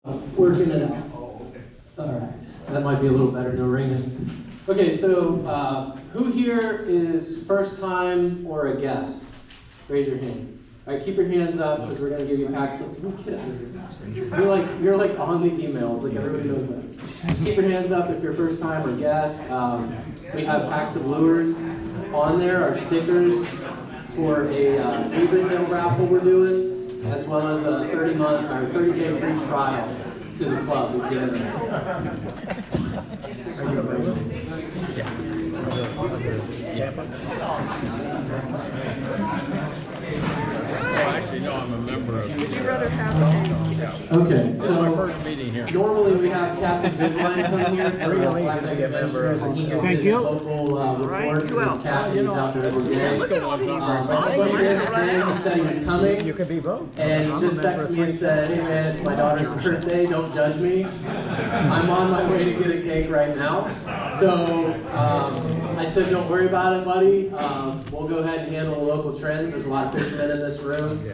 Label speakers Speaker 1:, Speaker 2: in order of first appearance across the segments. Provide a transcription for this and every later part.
Speaker 1: Working it out. All right, that might be a little better, no ringing. Okay, so who here is first time or a guest? Raise your hand. All right, keep your hands up because we're gonna give you packs of. Get out of here. You're like on the emails, like everybody knows that. Just keep your hands up if you're first time or guest. We have packs of lures on there, our stickers for a new retail raffle we're doing, as well as a 30-month or 30-day free trial to the club if you're interested.
Speaker 2: Actually, no, I'm a member of.
Speaker 3: Would you rather have a...
Speaker 1: Okay, so
Speaker 2: my first meeting here.
Speaker 1: normally we have Captain Goodwine come here for Black Knight Adventures, and he gives his local report because his captain is out there every day.
Speaker 3: Look at all these.
Speaker 1: I spoke to him today, he said he was coming.
Speaker 4: You can be both.
Speaker 1: And he just texted me and said, hey man, it's my daughter's birthday, don't judge me. I'm on my way to get a cake right now. So I said, don't worry about it, buddy. We'll go ahead and handle the local trends. There's a lot of fishermen in this room.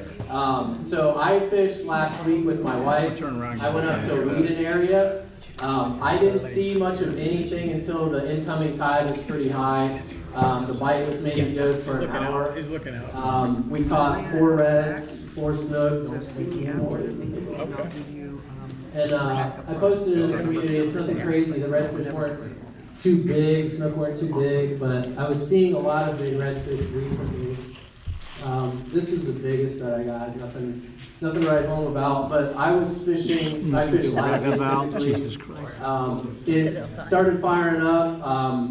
Speaker 1: So I fished last week with my wife. I went up to Wheaton area. I didn't see much of anything until the incoming tide was pretty high. The bite was maybe good for an hour.
Speaker 2: He's looking out.
Speaker 1: We caught 4 reds, 4 snook.
Speaker 2: Okay.
Speaker 1: And I posted it in the community. It's nothing crazy. The redfish weren't too big, snook weren't too big, but I was seeing a lot of big redfish recently. This was the biggest that I got. Nothing to write home about. But I was fishing. I fished live bait typically. It started firing up.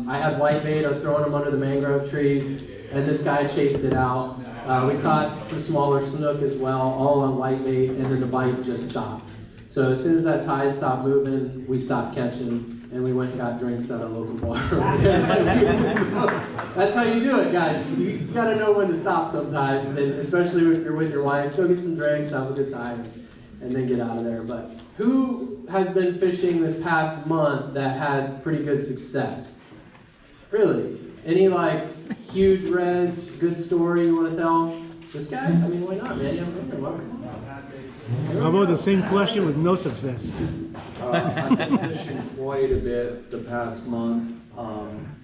Speaker 1: I had white bait. I was throwing them under the mangrove trees, and this guy chased it out. We caught some smaller snook as well, all on white bait, and then the bite just stopped. So as soon as that tide stopped moving, we stopped catching, and we went and got drinks at a local bar over there. So that's how you do it, guys. You gotta know when to stop sometimes, and especially if you're with your wife, go get some drinks, have a good time, and then get out of there. But who has been fishing this past month that had pretty good success? Really? Any like huge reds, good story you want to tell? This guy? I mean, why not, man? You haven't been welcome.
Speaker 4: How about the same question with no success?
Speaker 5: I've been fishing quite a bit the past month.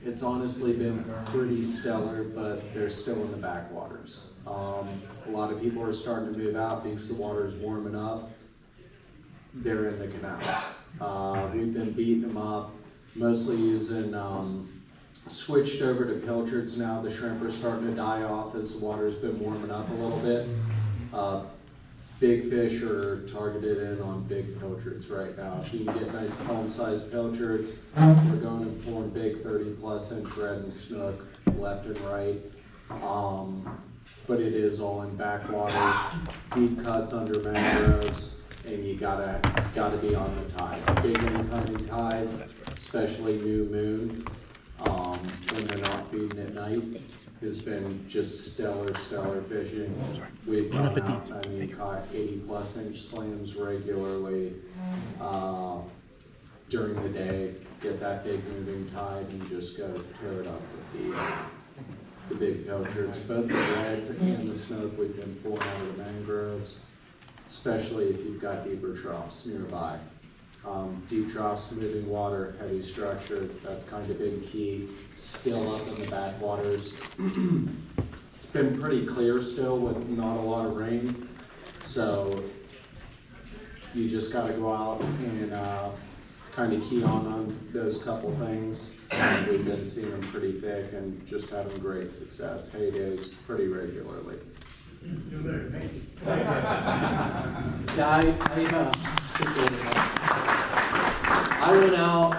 Speaker 5: It's honestly been pretty stellar, but they're still in the backwaters. A lot of people are starting to move out because the water is warming up. They're in the canals. We've been beating them up, mostly using, switched over to pilchards now. The shrimp are starting to die off as the water's been warming up a little bit. Big fish are targeted in on big pilchards right now. If you can get nice palm-sized pilchards, we're going and pulling big 30-plus inch red and snook left and right. But it is all in backwater, deep cuts under mangroves, and you gotta be on the tide. Big incoming tides, especially new moon, when they're not feeding at night, has been just stellar fishing. We've gone out, caught 80-plus inch slams regularly during the day, get that big moving tide and just go tear it up with the big pilchards. Both the reds and the snook we've been pulling out of the mangroves, especially if you've got deeper troughs nearby. Deep troughs, moving water, heavy structure, that's kind of been key. Still up in the backwaters. It's been pretty clear still with not a lot of rain, so you just got to go out and kind of key on those couple things. And we've been seeing them pretty thick and just having great success. Heydays pretty regularly.
Speaker 1: Yeah, I appreciate it. I went out,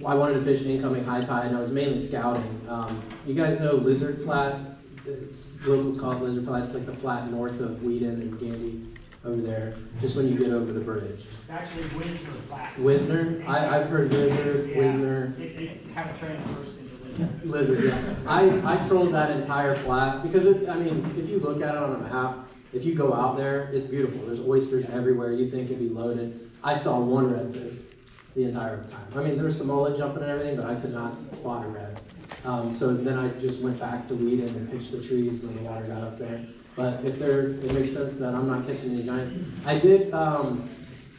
Speaker 1: I wanted to fish incoming high tide, and I was mainly scouting. You guys know Lizard Flat? Locals call it Lizard Flat. It's like the flat north of Wheaton and Gandy over there, just when you get over the bridge.
Speaker 6: It's actually Wisner Flat.
Speaker 1: Wisner? I've heard Lizard,
Speaker 6: Yeah,
Speaker 1: Wisner.
Speaker 6: it kind of transversed into Lizard.
Speaker 1: Lizard, yeah. I trolled that entire flat because if you look at it on a map, if you go out there, it's beautiful. There's oysters everywhere. You'd think it'd be loaded. I saw 1 redfish the entire time. I mean, there's some mullet jumping and everything, but I could not spot a red. So then I just went back to Wheaton and pitched the trees when the water got up there. But if it makes sense that I'm not catching any giants. I did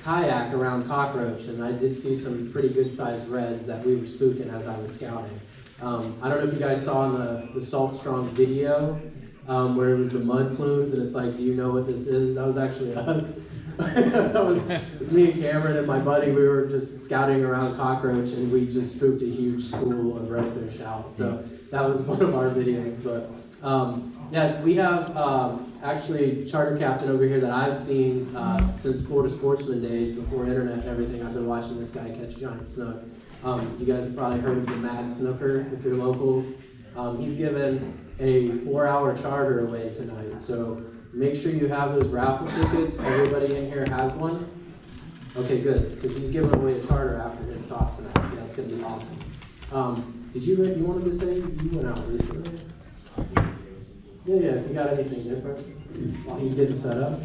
Speaker 1: kayak around cockroach, and I did see some pretty good sized reds that we were spooking as I was scouting. I don't know if you guys saw in the Salt Strong video where it was the mud plumes, and it's like, do you know what this is? That was actually us. That was it was me and Cameron and my buddy. We were just scouting around cockroach, and we just spooked a huge school of redfish out. So that was one of our videos. But yeah, we have actually a charter captain over here that I've seen since Florida Sportsman days, before internet and everything. I've been watching this guy catch giant snook. You guys have probably heard of the Mad Snooker if you're locals. He's given a 4-hour charter away tonight. So make sure you have those raffle tickets. Everybody in here has one? Okay, good, because he's giving away a charter after his talk tonight, so that's going to be awesome. Did you wanted to say you went out recently? Yeah, if you got anything different while he's getting set up.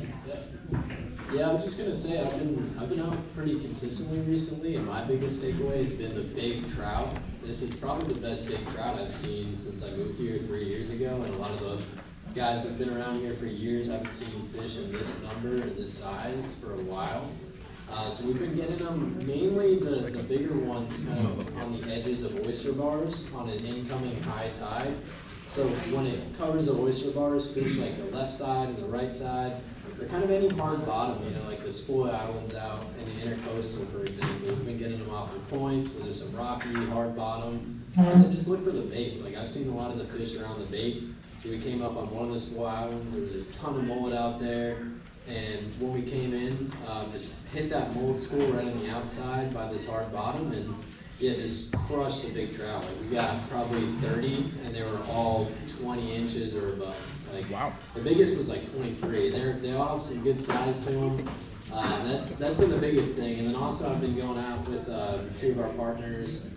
Speaker 7: Yeah, I was just gonna say I've been out pretty consistently recently, and my biggest takeaway has been the big trout. This is probably the best big trout I've seen since I moved here 3 years ago, and a lot of the guys who've been around here for years haven't seen fish in this number and this size for a while. So we've been getting them, mainly the bigger ones kind of on the edges of oyster bars on an incoming high tide. So when it covers the oyster bars, fish like the left side and the right side, they're kind of any hard bottom, like the Spoil Islands out in the intercoastal, for example. We've been getting them off the points where there's some rocky, hard bottom. And then just look for the bait. Like I've seen a lot of the fish around the bait. So we came up on one of the Spoil Islands, there was a ton of mullet out there. And when we came in, just hit that mullet school right on the outside by this hard bottom, and yeah, just crushed the big trout. Like we got probably 30, and they were all 20 inches or above. Like wow. The biggest was like 23. They all have some good size to them. That's been the biggest thing. And then also I've been going out with 2 of our partners,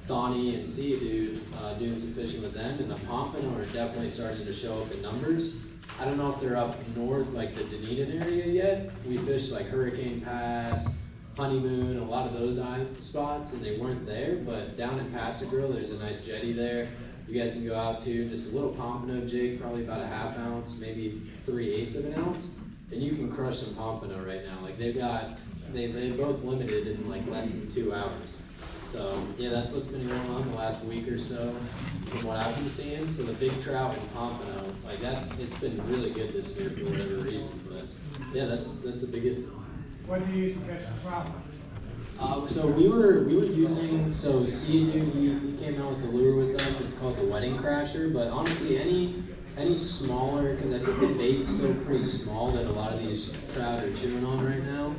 Speaker 7: Thawny and Sea Dude, doing some fishing with them. And the pompano are definitely starting to show up in numbers. I don't know if they're up north, like the Dunedin area yet. We fished like Hurricane Pass, Honeymoon, a lot of those spots, and they weren't there. But down at Pass-A-Grille, there's a nice jetty there. You guys can go out to just a little pompano jig, probably about a ½ ounce, maybe 3/8 of an ounce, and you can crush some pompano right now. Like they're both limited in like less than 2 hours. So yeah, that's what's been going on the last week or so from what I've been seeing. So the big trout and pompano, like it's been really good this year for whatever reason. But yeah, that's the biggest thing.
Speaker 6: What do you use to catch the trout?
Speaker 7: So we were using, so Sea Dude, he came out with the lure with us. It's called the Wedding Crasher. But honestly, any smaller, because I think the bait's still pretty small that a lot of these trout are chewing on right now.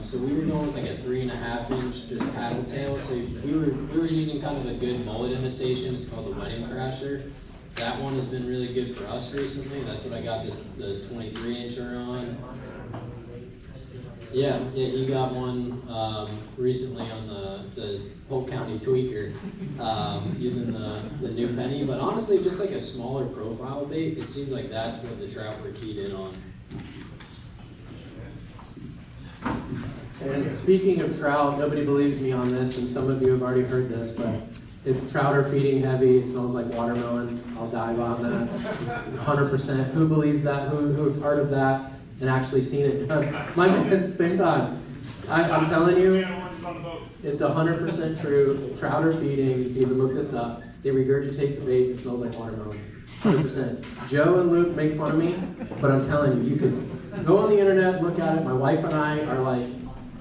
Speaker 7: So we were going with like a 3.5 inch just paddle tail. So we were using kind of a good mullet imitation. It's called the Wedding Crasher. That one has been really good for us recently. That's what I got the 23 incher on. Yeah, you got one recently on the Polk County Tweaker using the new penny. But honestly, just like a smaller profile bait, it seems like that's what the trout were keyed in on.
Speaker 1: And speaking of trout, nobody believes me on this, and some of you have already heard this, but if trout are feeding heavy, it smells like watermelon. I'll dive on that. It's 100%. Who believes that? Who have heard of that and actually seen it done? My man, same time. I'm telling you, it's 100% true. If trout are feeding, you can even look this up. They regurgitate the bait. It smells like watermelon. 100%. Joe and Luke make fun of me, but I'm telling you, you can go on the internet, look at it. My wife and I are like,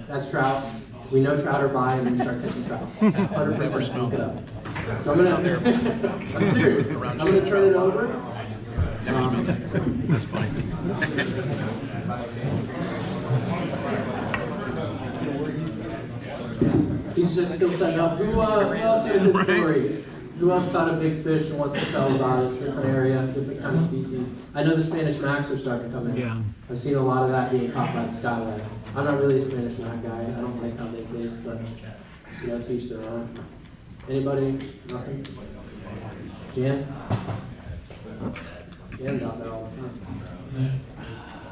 Speaker 1: that's trout. We know trout are by, and then we start catching trout. 100%. Look it up. So I'm I'm serious. I'm gonna turn it over.
Speaker 2: That's funny.
Speaker 1: He's just still setting up. Who else had a good story? Who else caught a big fish and wants to tell about it? Different area, different kind of species. I know the Spanish Macs are starting to come in.
Speaker 4: Yeah.
Speaker 1: I've seen a lot of that being caught by the Skyway. I'm not really a Spanish Mac guy. I don't like how they taste, but to each their own. Anybody? Nothing? Jan? Jan's out there all the time.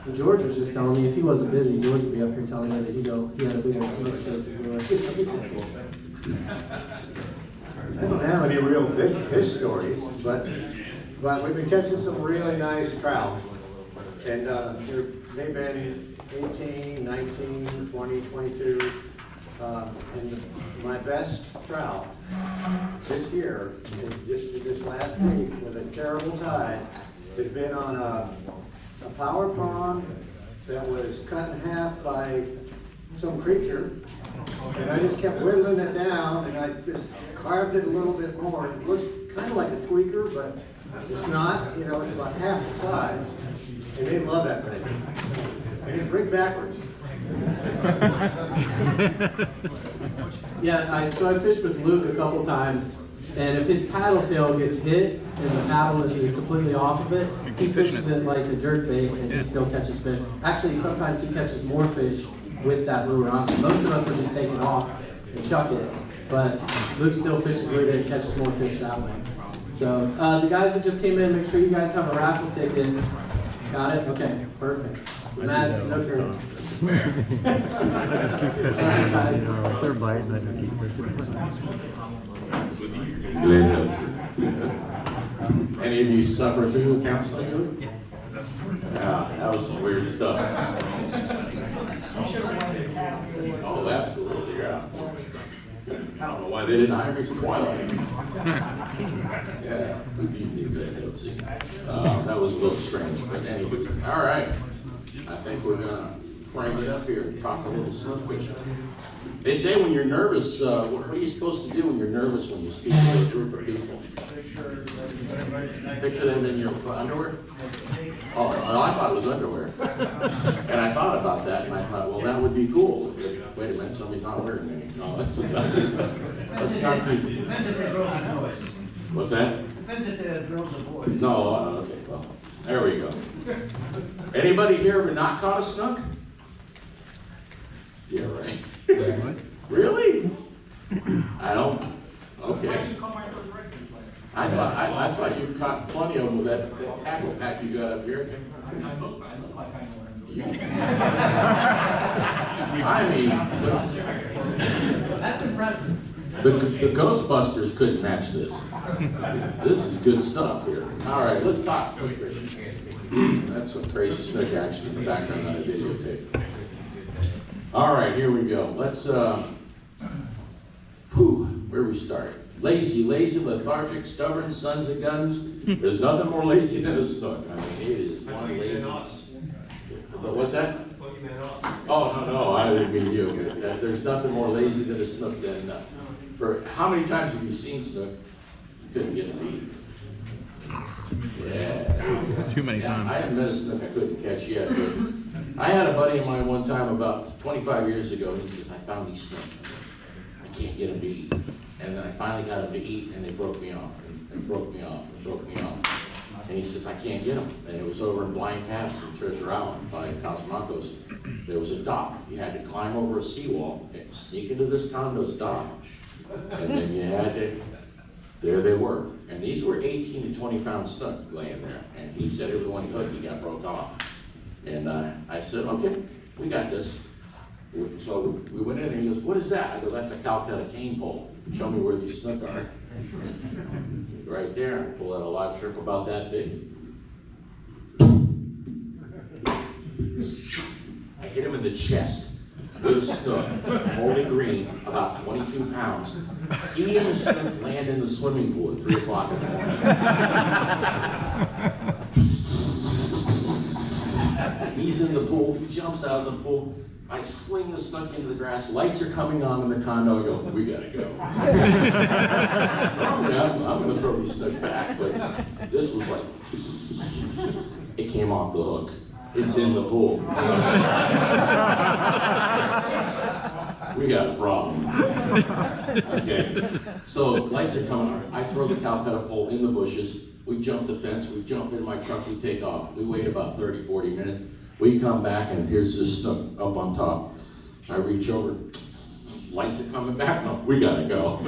Speaker 1: And George was just telling me if he wasn't busy, George would be up here telling me that he had a big old snake chase his lure.
Speaker 8: I don't have any real big fish stories, but we've been catching some really nice trout. And they've been 18, 19, 2022. And my best trout this year, and just this last week with a terrible tide, has been on a power pond that was cut in half by some creature. And I just kept whittling it down, and I just carved it a little bit more. It looks kind of like a tweaker, but it's not. You know, it's about half the size. And they love that thing. And it's rigged backwards.
Speaker 1: Yeah, so I fished with Luke a couple times, and if his paddle tail gets hit and the paddle is completely off of it, he fishes it like a jerk bait and he still catches fish. Actually, sometimes he catches more fish with that lure on. Most of us will just take it off and chuck it, but Luke still fishes with it and catches more fish that way. So the guys that just came in, make sure you guys have a raffle ticket. Got it? Okay, perfect. Mad Snooker. Guys.
Speaker 4: They're bites, I don't keep
Speaker 9: Glenn Hudson. Any of you suffer through counseling? Yeah, that was some weird stuff. Oh, absolutely, yeah. I don't know why they didn't hire me for Twilight. Yeah, good evening, Glenn Hudson. That was a little strange, but anyway. All right, I think we're gonna crank it up here and talk a little snook fishing. They say when you're nervous, what are you supposed to do when you're nervous when you speak to a group of people? Picture them in your underwear? Oh, I thought it was underwear. And I thought about that, and I thought, well, that would be cool. Wait a minute, somebody's not wearing any. No, let's not do that. Let's not do that. What's that?
Speaker 6: Depends if they're girls or boys.
Speaker 9: No, okay, well, there we go. Anybody here ever not caught a snook? Yeah, right. Really? I don't. Okay. I thought you've caught plenty of them with that tackle pack you got up here. You. I mean,
Speaker 1: That's impressive.
Speaker 9: the Ghostbusters couldn't match this. This is good stuff here. All right, let's talk snook fishing. That's some crazy snook action in the background on a videotape. All right, here we go. Let's, where we start? Lazy, lethargic, stubborn, sons of guns. There's nothing more lazy than a snook. I mean, it is one lazy. What's that? Oh, no, I didn't mean you. There's nothing more lazy than a snook than, for how many times have you seen snook? You couldn't get a beat. Yeah, there you go.
Speaker 2: Too many times.
Speaker 9: I haven't met a snook I couldn't catch yet, but I had a buddy of mine one time about 25 years ago, and he says, I found these snook. I can't get them to eat. And then I finally got them to eat, and they broke me off, and broke me off, and broke me off. And he says, I can't get them. And it was over in Blind Pass in Treasure Island by Cosmocos. There was a dock. You had to climb over a seawall and sneak into this condo's dock. And then you had to, there they were. And these were 18 to 20 pound snook laying there. And he said every one he hooked, he got broke off. And I said, okay, we got this. So we went in and he goes, what is that? I go, that's a Calcutta cane pole. Show me where these snook are. Right there, I pull out a live shrimp about that big. I hit him in the chest with a snook, holy green, about 22 pounds. He and the snook land in the swimming pool at 3 o'clock in the morning. He's in the pool, he jumps out of the pool. I sling the snook into the grass, lights are coming on in the condo, I go, we gotta go. Normally I'm gonna throw these snook back, but this was like, it came off the hook. It's in the pool. We got a problem. Okay, so lights are coming on. I throw the Calcutta pole in the bushes. We jump the fence, we jump in my truck, we take off. We wait about 30, 40 minutes. We come back and here's this snook up on top. I reach over, lights are coming back. No, we gotta go.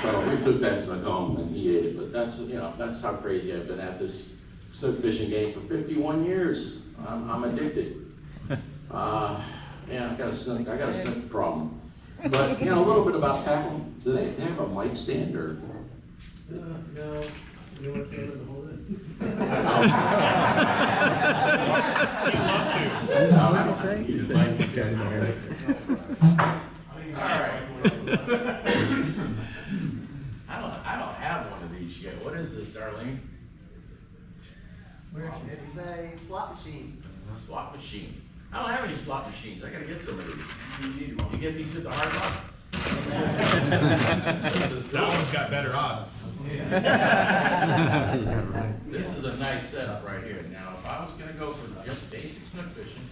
Speaker 9: So we took that snook home and he ate it. But that's, you know, that's how crazy I've been at this snook fishing game for 51 years. I'm addicted. Yeah, I got a snook problem. But you know, a little bit about tackle. Do they have a mic stand or?
Speaker 1: No. You want to pay them to hold it?
Speaker 9: I don't have one of these yet. What is this, Darlene?
Speaker 6: It's a slot machine.
Speaker 9: A slot machine. I don't have any slot machines. I gotta get some of these. You get these at the Hard Rock?
Speaker 10: That one's got better odds.
Speaker 9: This is a nice setup right here. Now, if I was gonna go for just basic snook fishing,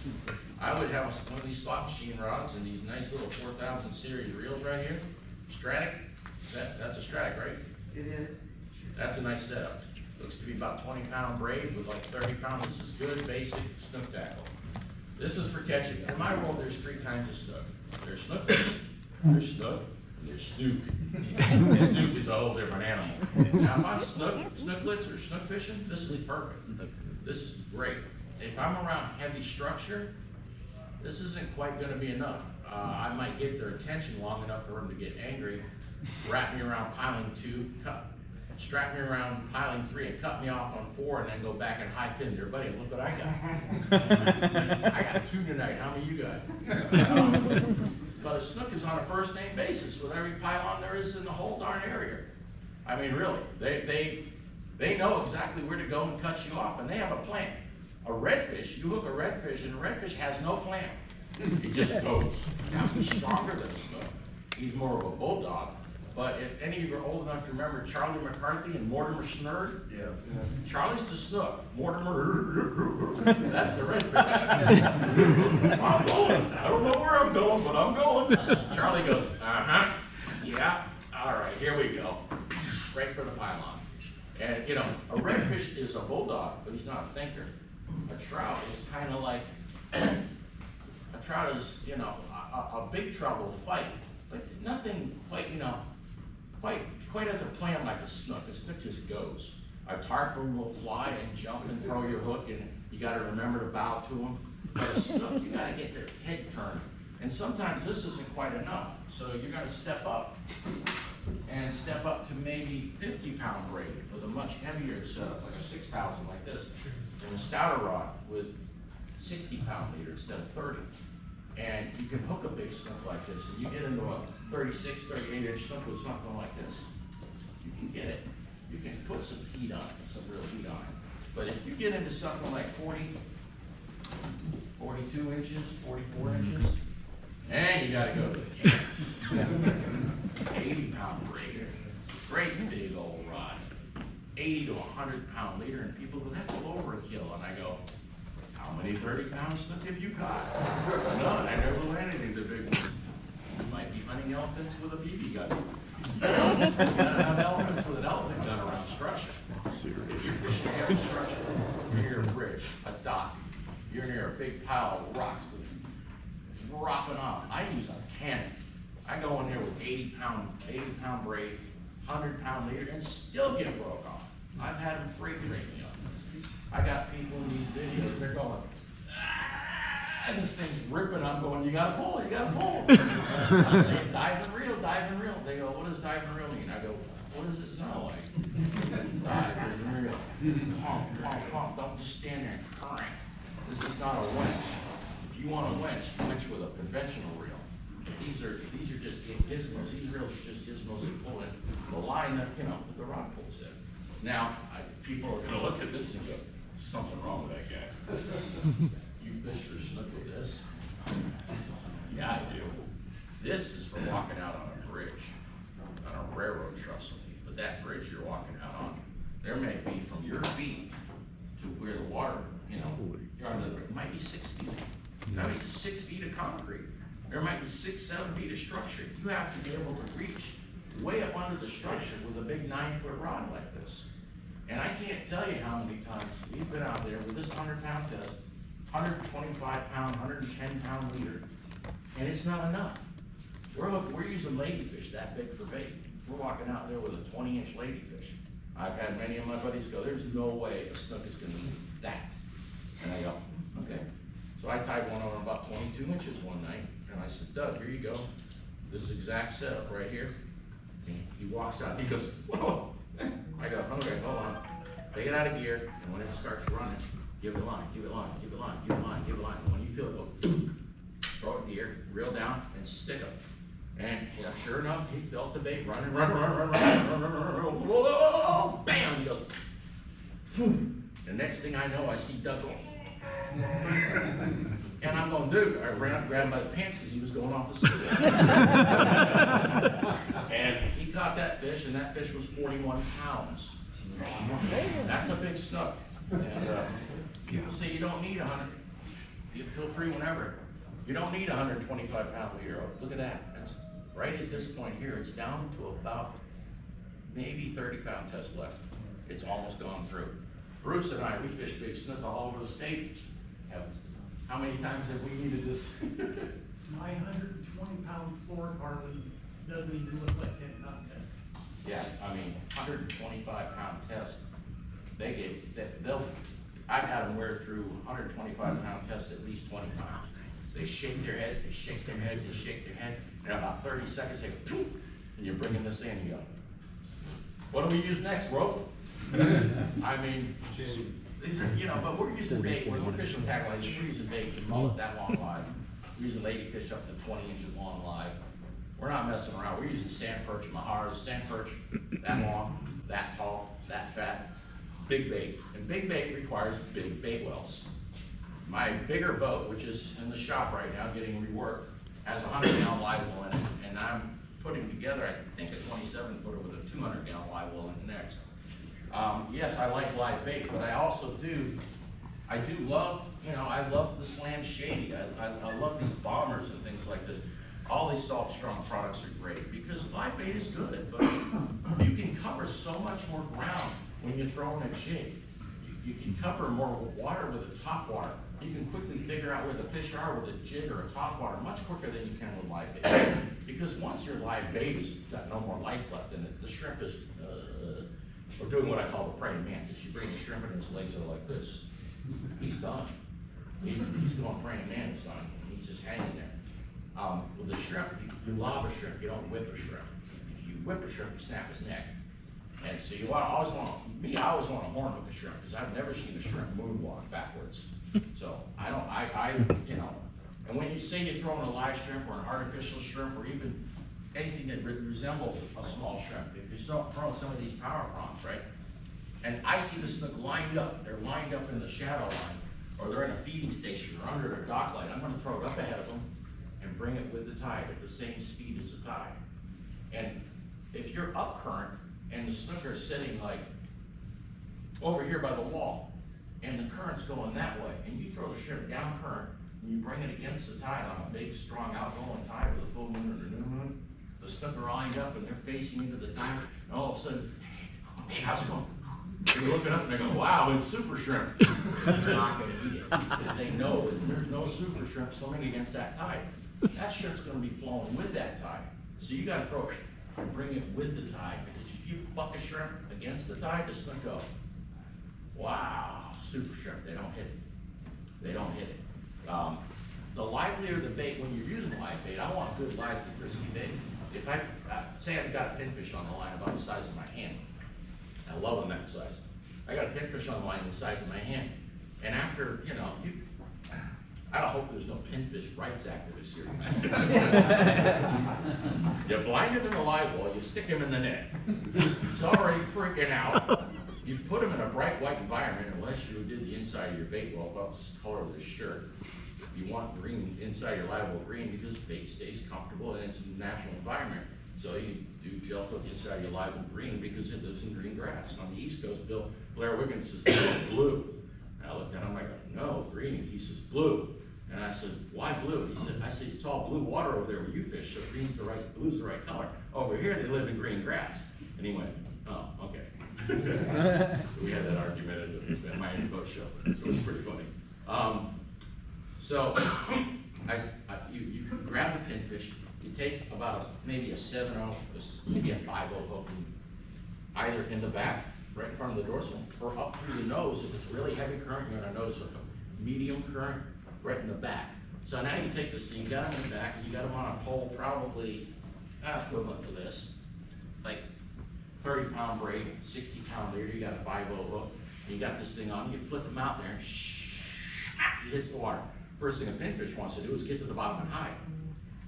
Speaker 9: I would have one of these slot machine rods and these nice little 4000 series reels right here. Stratic, that's a Stratic, right?
Speaker 6: It is.
Speaker 9: That's a nice setup. Looks to be about 20-pound braid with like 30 pounds. This is good basic snook tackle. This is for catching. In my world, there's 3 kinds of snook. There's snook fish, there's snook, and there's snook. And snook is a whole different animal. Now, if I'm snooklets or snook fishing, this is perfect. This is great. If I'm around heavy structure, this isn't quite gonna be enough. I might get their attention long enough for them to get angry, wrap me around piling 2, strap me around piling 3 and cut me off on 4 and then go back and high pin their buddy. Look what I got. I got 2 tonight. How many you got? But a snook is on a first name basis with every pylon there is in the whole darn area. I mean, really, they know exactly where to go and cut you off, and they have a plan. A redfish, you hook a redfish, and a redfish has no plan. He just goes. Now, he's stronger than a snook. He's more of a bulldog. But if any of you are old enough to remember Charlie McCarthy and Mortimer Snurd,
Speaker 8: Yeah.
Speaker 9: Charlie's the snook. Mortimer, that's the redfish. I'm going. I don't know where I'm going, but I'm going. Charlie goes, yeah, all right, here we go. Right for the pylon. And, you know, a redfish is a bulldog, but he's not a thinker. A trout is kind of like, a trout is, you know, a big trout will fight, but nothing quite, you know, quite as a plan like a snook. A snook just goes. A tarpon will fly and jump and throw your hook, and you got to remember to bow to them. But a snook, you got to get their head turned. And sometimes this isn't quite enough, so you got to step up. And step up to maybe 50-pound braid with a much heavier setup, like a 6,000 like this, and a stouter rod with 60-pound leader instead of 30. And you can hook a big snook like this, and you get into a 36, 38-inch snook with something like this. You can get it. You can put some heat on it, some real heat on it. But if you get into something like 40, 42 inches, 44 inches, and you gotta go to the camp. 80-pound braid, great big old rod, 80 to 100-pound leader, and people go, that's overkill. And I go, how many 30-pound snook have you caught? None. I never landed any of the big ones. You might be hunting elephants with a BB gun. You gotta have elephants with an elephant gun around structure. That's serious. If you're fishing heavy structure, you're near a bridge, a dock, you're near a big pile of rocks with dropping off. I use a cannon. I go in there with 80-pound braid, 100-pound leader, and still get broke off. I've had them freight train me on this. I got people in these videos, they're going, and this thing's ripping. I'm going, you gotta pull, you gotta pull. I'm saying, dive and reel, dive and reel. They go, what does dive and reel mean? I go, what does it sound like? Dive and reel. Pump, pump, pump. Don't just stand there and crank. This is not a winch. If you want a winch with a conventional reel. These are just gizmos. These reels are just gizmos that pull in the line that, you know, the rod pulls in. Now, people are gonna look at this and go, something wrong with that guy. You fish for snook with this? Yeah, I do. This is for walking out on a bridge, on a railroad trestle. But that bridge you're walking out on, there may be from your feet to where the water, you know, you're under the, it might be 6 feet. It might be 6 feet of concrete. There might be 6, 7 feet of structure. You have to be able to reach way up under the structure with a big 9-foot rod like this. And I can't tell you how many times we've been out there with this 100-pound test, 125-pound, 110-pound leader, and it's not enough. We're using ladyfish that big for bait. We're walking out there with a 20-inch ladyfish. I've had many of my buddies go, there's no way a snook is gonna eat that. And I go, okay. So I tied one on about 22 inches one night, and I said, Doug, here you go. This exact setup right here. And he walks out, and he goes, whoa, I go, okay, hold on. Take it out of gear, and when it starts running, give it a line, give it a line, give it a line, give it a line, give it a line. And when you feel it go, throw it in gear, reel down, and stick it. And yeah, sure enough, he felt the bait running, run, whoa, bam, he goes, the next thing I know, I see Doug going, and I'm going, dude, I ran up, grabbed him by the pants because he was going off the stool. And he caught that fish, and that fish was 41 pounds. That's a big snook. And people say you don't need 100. You feel free whenever. You don't need 125 pound leader. Look at that. That's right at this point here. It's down to about maybe 30-pound test left. It's almost gone through. Bruce and I, we fish big snook all over the state. How many times have we needed this?
Speaker 11: My 120-pound fluorocarbon doesn't even look like 10-pound test.
Speaker 9: Yeah, I mean, 125-pound test. I've had them wear through 125-pound test at least 20 times. They shake their head, they shake their head, they shake their head, and in about 30 seconds they go, poof, and you're bringing this in, you go, what do we use next, rope? I mean, these are, you know, but we're using bait, we're fishing tackle like this, we're using bait that long live. We're using ladyfish up to 20 inches long live. We're not messing around. We're using sand perch, mahars, sand perch, that long, that tall, that fat, big bait. And big bait requires big bait wells. My bigger boat, which is in the shop right now getting reworked, has a 100-gallon live well in it, and I'm putting together, I think, a 27-footer with a 200-gallon live well in the next. Yes, I like live bait, but I also I do love, you know, I love the Slam Shady. I love these bombers and things like this. All these salt strong products are great because live bait is good, but you can cover so much more ground when you're throwing a jig. You can cover more water with a top water. You can quickly figure out where the fish are with a jig or a top water much quicker than you can with live bait. Because once your live bait has got no more life left in it, the shrimp is, we're doing what I call the praying mantis. You bring the shrimp and his legs are like this. He's done. He's going praying mantis on him. He's just hanging there. With a shrimp, you lob a shrimp, you don't whip a shrimp. If you whip a shrimp, you snap his neck. And so I always want to horn hook a shrimp because I've never seen a shrimp moonwalk backwards. So you know, and when you say you're throwing a live shrimp or an artificial shrimp or even anything that resembles a small shrimp, if you're throwing some of these power prawns, right? And I see the snook lined up, they're lined up in the shadow line, or they're in a feeding station or under a dock light, I'm gonna throw it up ahead of them and bring it with the tide at the same speed as the tide. And if you're up current and the snooker is sitting like over here by the wall and the current's going that way and you throw the shrimp down current and you bring it against the tide on a big strong outgoing tide with a full moon or a new moon, the snooker lined up and they're facing into the tide and all of a sudden, hey, how's it going? They're looking up and they go, wow, it's super shrimp. They're not gonna eat it because they know that there's no super shrimp swimming against that tide. That shrimp's gonna be flowing with that tide. So you gotta throw it and bring it with the tide because if you buck a shrimp against the tide, it's gonna go, wow, super shrimp, they don't hit it. They don't hit it. The livelier the bait, when you're using live bait, I want good lively frisky bait. If say I've got a pinfish on the line about the size of my hand, I love them that size. I got a pinfish on the line the size of my hand. And after, you know, I don't hope there's no pinfish rights activists here. You blind him in the live well, you stick him in the net. He's already freaking out. You've put him in a bright white environment, unless you did the inside of your bait well, about the color of the shirt. You want green inside your live well green because bait stays comfortable and it's a natural environment. So you do gel coat the inside of your live well green because it lives in green grass. On the East Coast, Blair Wiggins says blue. And I looked at him, I go, no, green. He says blue. And I said, why blue? I said, it's all blue water over there where you fish, so blue's the right color. Over here, they live in green grass. And he went, oh, okay. We had that argument at the Miami Boat Show. It was pretty funny. So you grab the pinfish, you take about maybe a 7-0, maybe a 5-0 hook, either in the back, right in front of the dorsal, or up through the nose. If it's really heavy current, you're on a nose hook. Medium current, right in the back. So now you take this, so you got them in the back, and you got them on a pole probably equivalent to this, like 30-pound braid, 60-pound leader, you got a 5/0 hook, you got this thing on, you flip them out there, he hits the water. First thing a pinfish wants to do is get to the bottom and hide.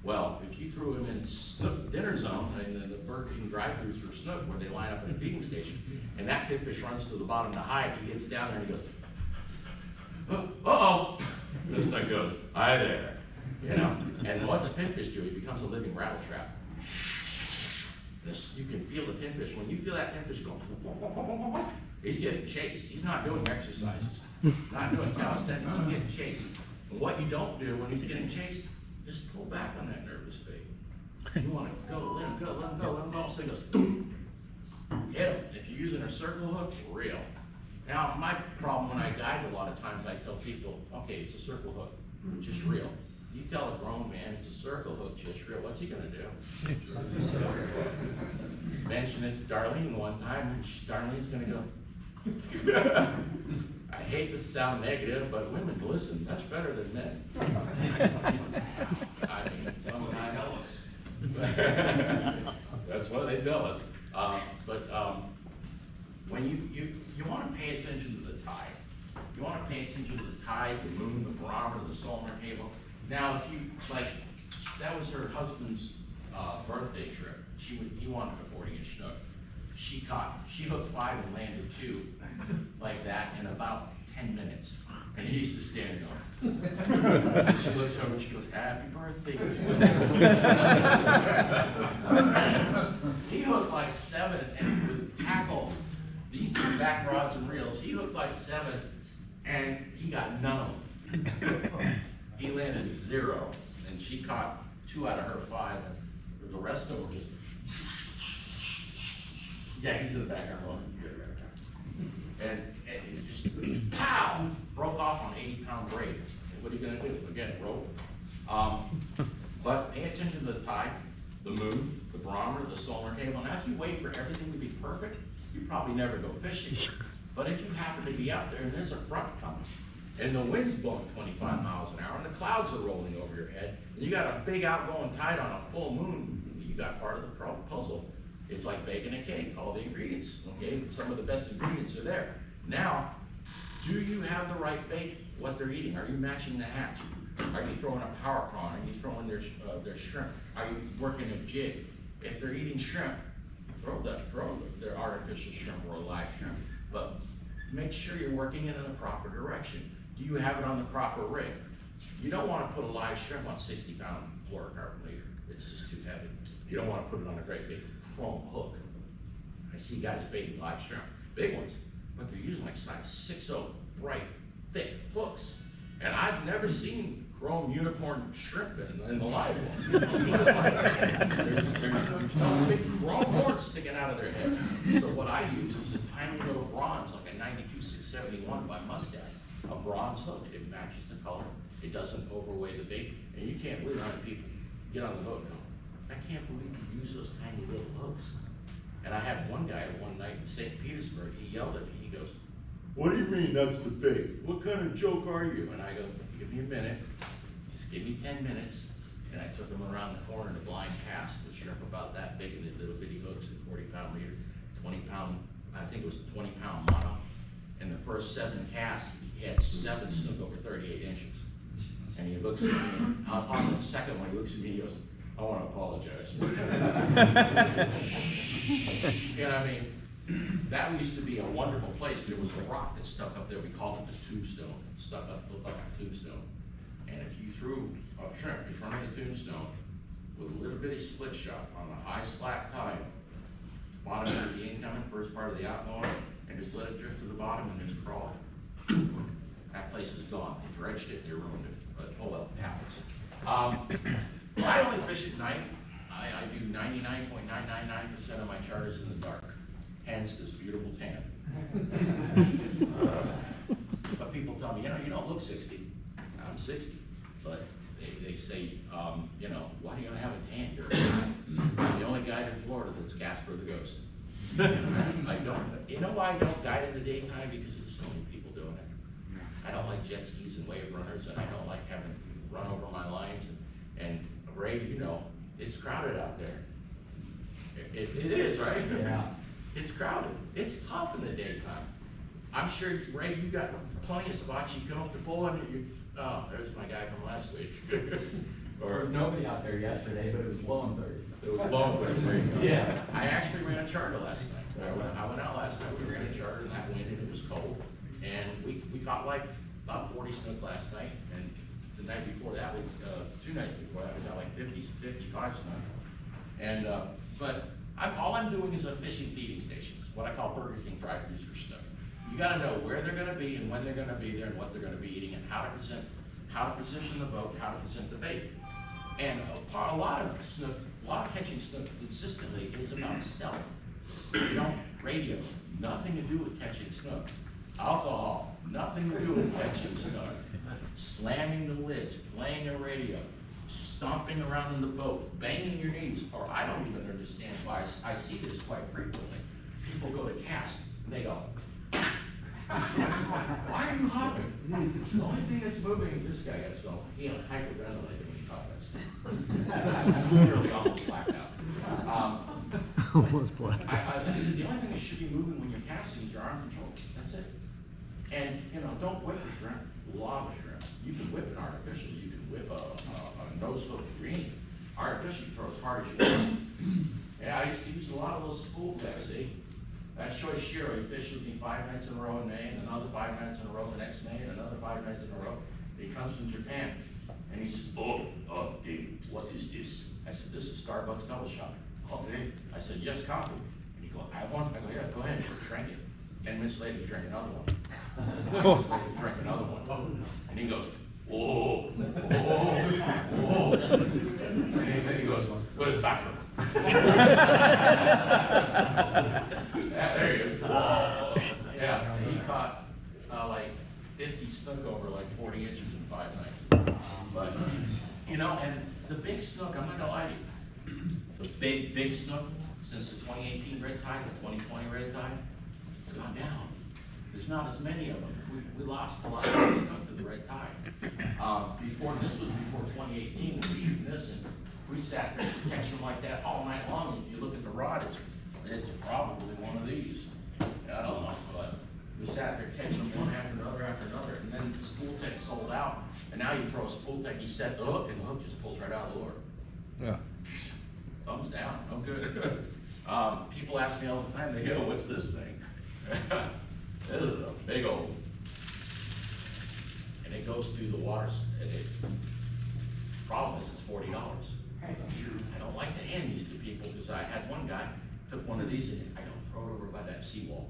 Speaker 9: Well, if you threw him in snook dinner zone, and the Burger King drive-thrus for snook, where they line up at a feeding station, and that pinfish runs to the bottom to hide, he gets down there and he goes, uh-oh, and this thing goes, hi there, you know. And what's a pinfish do? He becomes a living rattle trap. You can feel the pinfish. When you feel that pinfish going, he's getting chased. He's not doing exercises, not doing calisthenics, he's getting chased. And what you don't do when he's getting chased, just pull back on that nervous bait. You want to go, let him go, let him go, let him go. So he goes, boom, hit him. If you're using a circle hook, reel. Now, my problem when I guide a lot of times, I tell people, okay, it's a circle hook, just reel. You tell a grown man it's a circle hook, just reel. What's he gonna do? Mention it to Darlene one time, and Darlene's gonna go. I hate to sound negative, but women listen much better than men. I mean, sometimes that's what they tell us. When you want to pay attention to the tide. You want to pay attention to the tide, the moon, the barometer, the solar table. Now, if you, like, that was her husband's birthday trip. He wanted a 40-inch snook. She hooked 5 and landed 2 like that in about 10 minutes. And he used to stand there. She looks over and she goes, happy birthday to him. He hooked like 7 and with tackle, these exact rods and reels, he hooked like 7 and he got none of them. He landed 0 and she caught 2 out of her 5 and the rest of them were just, yeah, he's in the background going, and it just, pow, broke off on 80-pound braid. And what are you gonna do? Again, rope. But pay attention to the tide, the moon, the barometer, the solar table. Now, if you wait for everything to be perfect, you probably never go fishing. But if you happen to be out there and there's a front coming, and the wind's blowing 25 miles an hour, and the clouds are rolling over your head, and you got a big outgoing tide on a full moon, you got part of the puzzle. It's like baking a cake, all the ingredients, okay? Some of the best ingredients are there. Now, do you have the right bait, what they're eating? Are you matching the hatch? Are you throwing a power prawn? Are you throwing their shrimp? Are you working a jig? If they're eating shrimp, throw their artificial shrimp or a live shrimp. But make sure you're working it in the proper direction. Do you have it on the proper rig? You don't want to put a live shrimp on 60-pound fluorocarbon leader. It's just too heavy. You don't want to put it on a great big chrome hook. I see guys baiting live shrimp, big ones, but they're using like size 6/0 bright, thick hooks. And I've never seen chrome unicorn shrimp in the live one. There's big chrome horns sticking out of their head. So what I use is a tiny little bronze, like a 92-671 by Mustang, a bronze hook. It matches the color. It doesn't overweigh the bait. And you can't believe how many people get on the boat and go, I can't believe you use those tiny little hooks. And I had one guy one night in St. Petersburg, he yelled at me, he goes, what do you mean that's the bait? What kind of joke are you? And I go, give me a minute, just give me 10 minutes. And I took him around the corner to blind cast with shrimp about that big and the little bitty hooks at 40-pound leader, 20-pound, I think it was 20-pound mono. And the first 7 casts, he had 7 snook over 38 inches. And he looks at me, on the second one, he looks at me, he goes, I want to apologize. And I mean, that used to be a wonderful place. There was a rock that stuck up there. We called it the tombstone. It stuck up, looked like a tombstone. And if you threw a shrimp in front of the tombstone with a little bitty split shot on a high slack tide, bottom of the incoming, first part of the outgoing, and just let it drift to the bottom and just crawl, that place is gone. They dredged it, they ruined it. But oh well, it happens. I only fish at night. I do 99.999% of my charters in the dark. Hence this beautiful tan. But people tell me, you don't look 60. I'm 60. But they say, why do you have a tan? I'm the only guide in Florida that's Casper the Ghost. I don't. You know why I don't guide in the daytime? Because there's so many people doing it. I don't like jet skis and wave runners, and I don't like having to run over my lines. And Ray, it's crowded out there. It is, right? Yeah. it's crowded. It's tough in the daytime. I'm sure, Ray, you got plenty of spots you come up to pull in. Oh, there's my guy from last week.
Speaker 12: There was nobody out there yesterday, but it was blowing 30.
Speaker 9: It was blowing with me.
Speaker 12: Yeah.
Speaker 9: I actually ran a charter last night. I went out last night, we ran a charter in that wind and it was cold. And we caught like about 40 snook last night. And the night before that, 2 nights before that, we got like 50, 55 snook. And, but all I'm doing is I'm fishing feeding stations, what I call Burger King drive-thrus for snook. You gotta know where they're gonna be and when they're gonna be there and what they're gonna be eating and how to position the boat, how to present the bait. And a lot of catching snook consistently is about stealth. You know, radios, nothing to do with catching snook. Alcohol, nothing to do with catching snook. Slamming the lids, playing a radio, stomping around in the boat, banging your knees, or I don't even understand why I see this quite frequently. People go to cast and they go, why are you hopping? The only thing that's moving, this guy got so, he hyperventilated when he caught that stuff. Literally almost blacked out.
Speaker 4: Almost black.
Speaker 9: I said, the only thing that should be moving when you're casting is your arms and shoulders. That's it. And, you know, don't whip the shrimp, log a shrimp. You can whip it artificially. You can whip a nose-hook green. Artificially, throw as hard as you want. Yeah, I used to use a lot of those spool techs, see? That Shoy Shiro, he fished with me 5 nights in a row in May, and another 5 nights in a row the next May, and another 5 nights in a row. He comes from Japan, and he says, oh, David, what is this? I said, this is Starbucks double shot. Coffee? I said, yes, coffee. And he goes, have one? I go, yeah, go ahead, drink it. 10 minutes later, he drank another one. 10 minutes later, he drank another one. And he goes, whoa, whoa, whoa. And then he goes, what is bathroom? There he is. Yeah, he caught like 50 snook over like 40 inches in 5 nights. But, you know, and the big snook, I'm not gonna lie to you, the big snook, since the 2018 red tide, the 2020 red tide, it's gone down. There's not as many of them. We lost a lot of big snook to the red tide. This was before 2018, we were shooting this, and we sat there catching them like that all night long. If you look at the rod, it's probably one of these. I don't know, but we sat there catching them one after another, and then the spool tech sold out, and now you throw a spool tech, you set the hook, and the hook just pulls right out of the lure.
Speaker 4: Yeah.
Speaker 9: Thumbs down, I'm good. People ask me all the time, they go, what's this thing? This is a big old, and it goes through the water. Problem is, it's $40. I don't like to hand these to people because I had one guy took one of these and I go, throw it over by that seawall.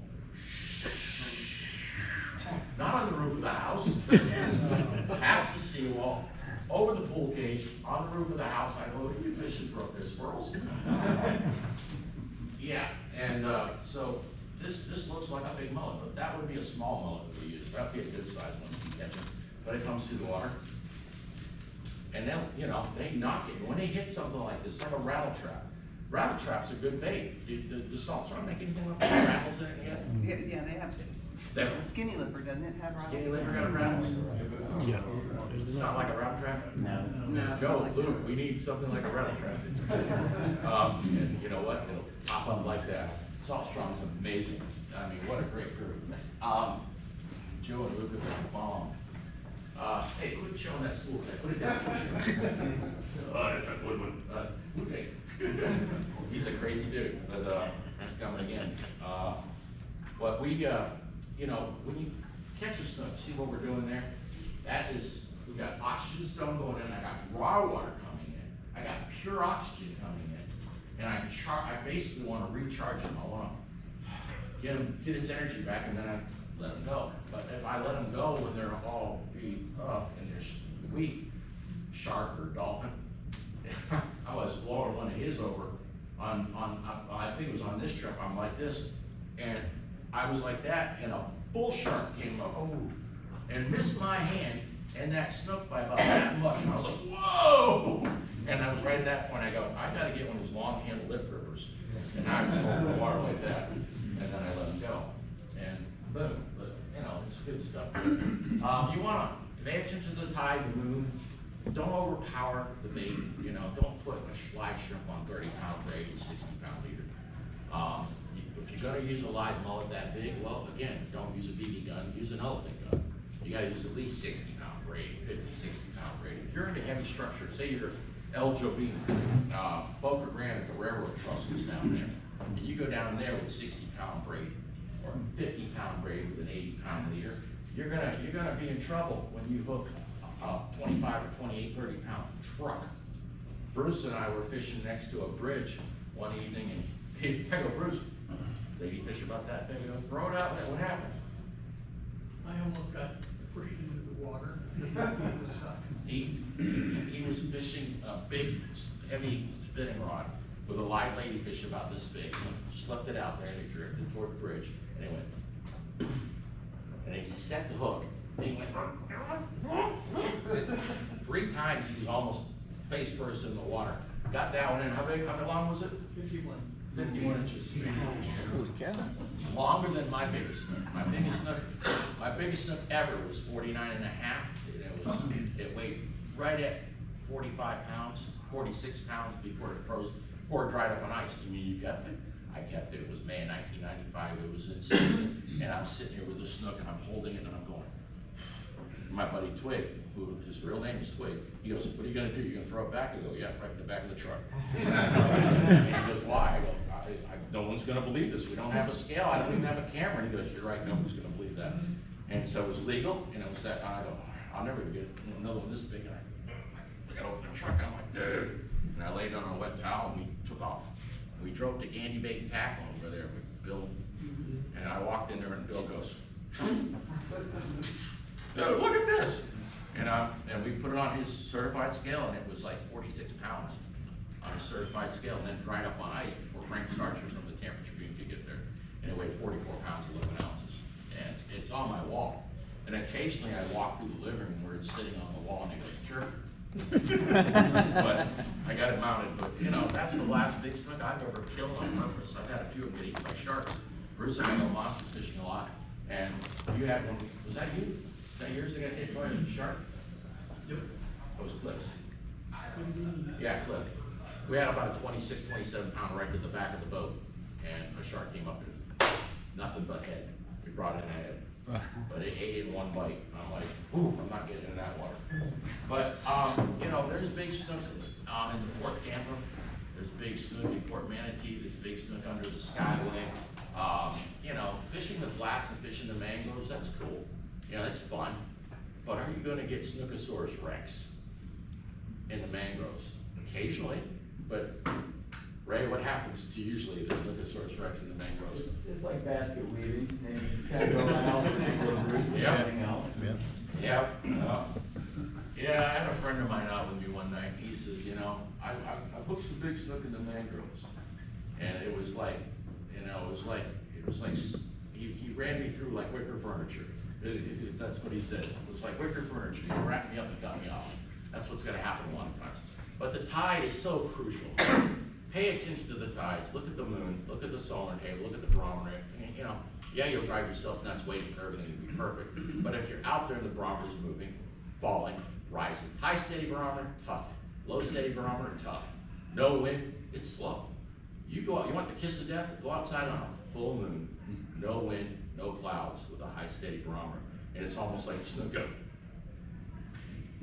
Speaker 9: Not on the roof of the house, past the seawall, over the pool cage, on the roof of the house. I go, what are you fishing for up there, squirrels? Yeah, and so this looks like a big mullet, but that would be a small mullet that we use. That would be a good size one to catch them. But it comes through the water. And then, you know, they knock it. When they hit something like this, like a rattle trap. Rattle traps are good bait. The salt's trying to make anything with rattles in it yet?
Speaker 6: Yeah, they have to.
Speaker 9: That-
Speaker 6: The skinny lipper, doesn't it have rattles?
Speaker 9: Skinny liver got rattles?
Speaker 4: Yeah.
Speaker 9: It's not like a rattle trap?
Speaker 12: No.
Speaker 6: No, it's
Speaker 9: Joe,
Speaker 6: not like
Speaker 9: Luke, we need something like a rattle trap. And you know what? It'll pop up like that. Salt Strong's amazing. I mean, what a great crew. Joe and Luke have been a bomb. Hey, quit showing that spool thing. Put it down. Oh, that's a good one. Okay. He's a crazy dude, but that's coming again. But we, you know, when you catch a snook, see what we're doing there? That is, we got oxygen stone going in. I got raw water coming in. I got pure oxygen coming in, and I basically want to recharge him. I want to get its energy back, and then I let them go. But if I let them go when they're all beat up and they're weak, shark or dolphin, I was blowing one of his over on I think it was on this trip. I'm like this, and I was like that, and a bull shark came up, and missed my hand, and that snook by about that much, and I was like, whoa! And I was right at that point, I go, I gotta get one of these long-handled lip grippers, and I was holding the water like that, and then I let him go, and boom. But you know, it's good stuff. You wanna pay attention to the tide, the moon. Don't overpower the bait. You know, don't put a live shrimp on 30-pound braid with 60-pound leader. If you're gonna use a live mullet that big, well, again, don't use a BB gun, use an elephant gun. You gotta use at least 60-pound braid, 50, 60-pound braid. If you're into heavy structure, say you're El Jobim, Boca Grande at the railroad trusses down there, and you go down there with 60-pound braid, or 50-pound braid with an 80-pound leader, you're gonna be in trouble when you hook a 25 or 28, 30-pound truck. Bruce and I were fishing next to a bridge one evening, and I go, Bruce, lady fish about that big, I go, throw it out there, what happened?
Speaker 11: I almost got pushed into the water.
Speaker 9: He was fishing a big, heavy spinning rod with a live ladyfish about this big. He slipped it out there and he drifted toward the bridge and it went. And he set the hook. And he went. 3 times he was almost face first in the water. Got that one in. How long was it?
Speaker 11: 51.
Speaker 9: 51 inches.
Speaker 2: Holy cow.
Speaker 9: Longer than my biggest snook. My biggest snook ever was 49 and a half. And it weighed right at 45 pounds, 46 pounds before it froze, before it dried up on ice. You mean you kept it? I kept it. It was May 1995. It was in season. And I'm sitting here with a snook and I'm holding it and I'm going. My buddy Twig, who his real name is Twig, he goes, what are you gonna do? You gonna throw it back? I go, yeah, right in the back of the truck. And he goes, why? I go, no one's gonna believe this. We don't have a scale. I don't even have a camera. And he goes, you're right, nobody's gonna believe that. And so it was legal, and it was that, I go, I'll never get another one this big. And I got over the truck, and I'm like, dude. And I laid on a wet towel, and we took off. And we drove to Gandy Bait and Tackle over there with Bill. And I walked in there, and Bill goes, dude, look at this. And we put it on his certified scale, and it was like 46 pounds on a certified scale, and then dried up on ice before Frank Starchers from the Tampa Tribune could get there. And it weighed 44 pounds, 11 ounces. And it's on my wall. And occasionally I walk through the living room where it's sitting on the wall, and it goes, jerk. But I got it mounted. But you know, that's the last big snook I've ever killed on purpose. I've had a few of them get eaten by sharks. Bruce and I go monster fishing a lot. And you had one, was that you? Was that yours that got hit by a shark?
Speaker 11: Yep.
Speaker 9: That was Cliff's. Yeah, Cliff. We had about a 26, 27 pound right to the back of the boat, and a shark came up there. Nothing but head. We brought it in head. But it ate in one bite. And I'm like, ooh, I'm not getting in that water. But, you know, there's big snook in Port Tampa. There's big snook in Port Manatee. There's big snook under the Skyway. You know, fishing the flats and fishing the mangroves, that's cool. You know, that's fun. But are you going to get Snookosaurus rex in the mangroves? Occasionally. But, Ray, what happens to usually the Snookosaurus rex in the mangroves?
Speaker 12: It's like basket weaving, and you just kind of go around and go through everything else.
Speaker 9: Yeah. Yeah, I had a friend of mine out with me one night. He says, you know, I hooked some big snook in the mangroves. And it was like, you know, it was like, he ran me through like wicker furniture. That's what he said. It was like wicker furniture. He wrapped me up and got me off. That's what's gonna happen a lot of times. But the tide is so crucial. Pay attention to the tides. Look at the moon. Look at the solar table. Look at the barometer. And, you know, yeah, you'll drive yourself nuts waiting for everything to be perfect. But if you're out there and the barometer's moving, falling, rising, high steady barometer, tough. Low steady barometer, tough. No wind, it's slow. You go out. You want the kiss of death? Go outside on a full moon, no wind, no clouds, with a high steady barometer, and it's almost like snooker.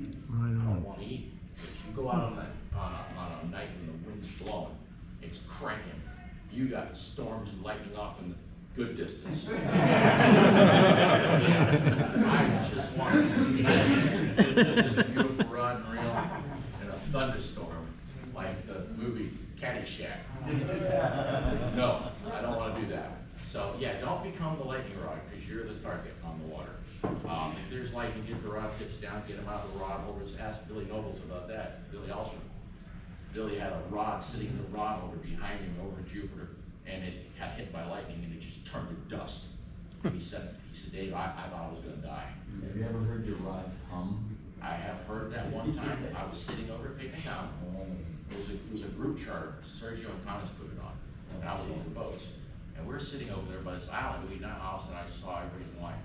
Speaker 9: I don't want to eat. If you go out on a night when the wind's blowing, it's cranking. You got storms and lightning off in the good distance. I just want to see this beautiful rod and reel in a thunderstorm like the movie Caddyshack. No, I don't want to do that. So yeah, don't become the lightning rod because you're the target on the water. If there's lightning, get the rod tips down, get them out of the rod holders. Ask Billy Nobles about that, Billy Alstrom. Billy had a rod sitting in the rod holder behind him over Jupiter, and it got hit by lightning and it just turned to dust. He said, Dave, I thought I was going to die.
Speaker 12: Have you ever heard your rod hum?
Speaker 9: I have heard that one time. I was sitting over at Picnic Town. It was a group charter. Sergio and Thomas put it on, and I was on the boats. And we're sitting over there by this island, we not house, and I saw everybody's line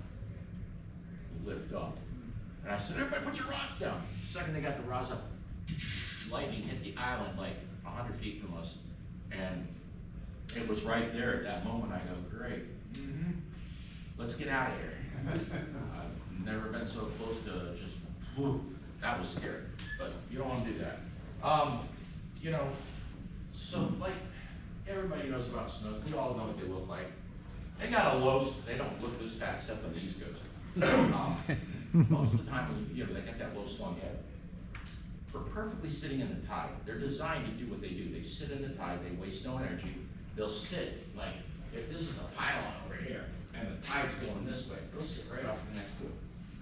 Speaker 9: lift up. And I said, everybody put your rods down. The second they got the rods up, lightning hit the island like 100 feet from us. And it was right there at that moment. I go, great, let's get out of here. I've never been so close to just, whew, that was scary, but you don't want to do that. You know, so like, everybody knows about snook. We all know what they look like. They got a low, they don't look this fat except on the East Coast. Most of the time, you know, they got that low slung head. For perfectly sitting in the tide, they're designed to do what they do. They sit in the tide, they waste no energy. They'll sit, like, if this is a pylon over here, and the tide's going this way, they'll sit right off next to it.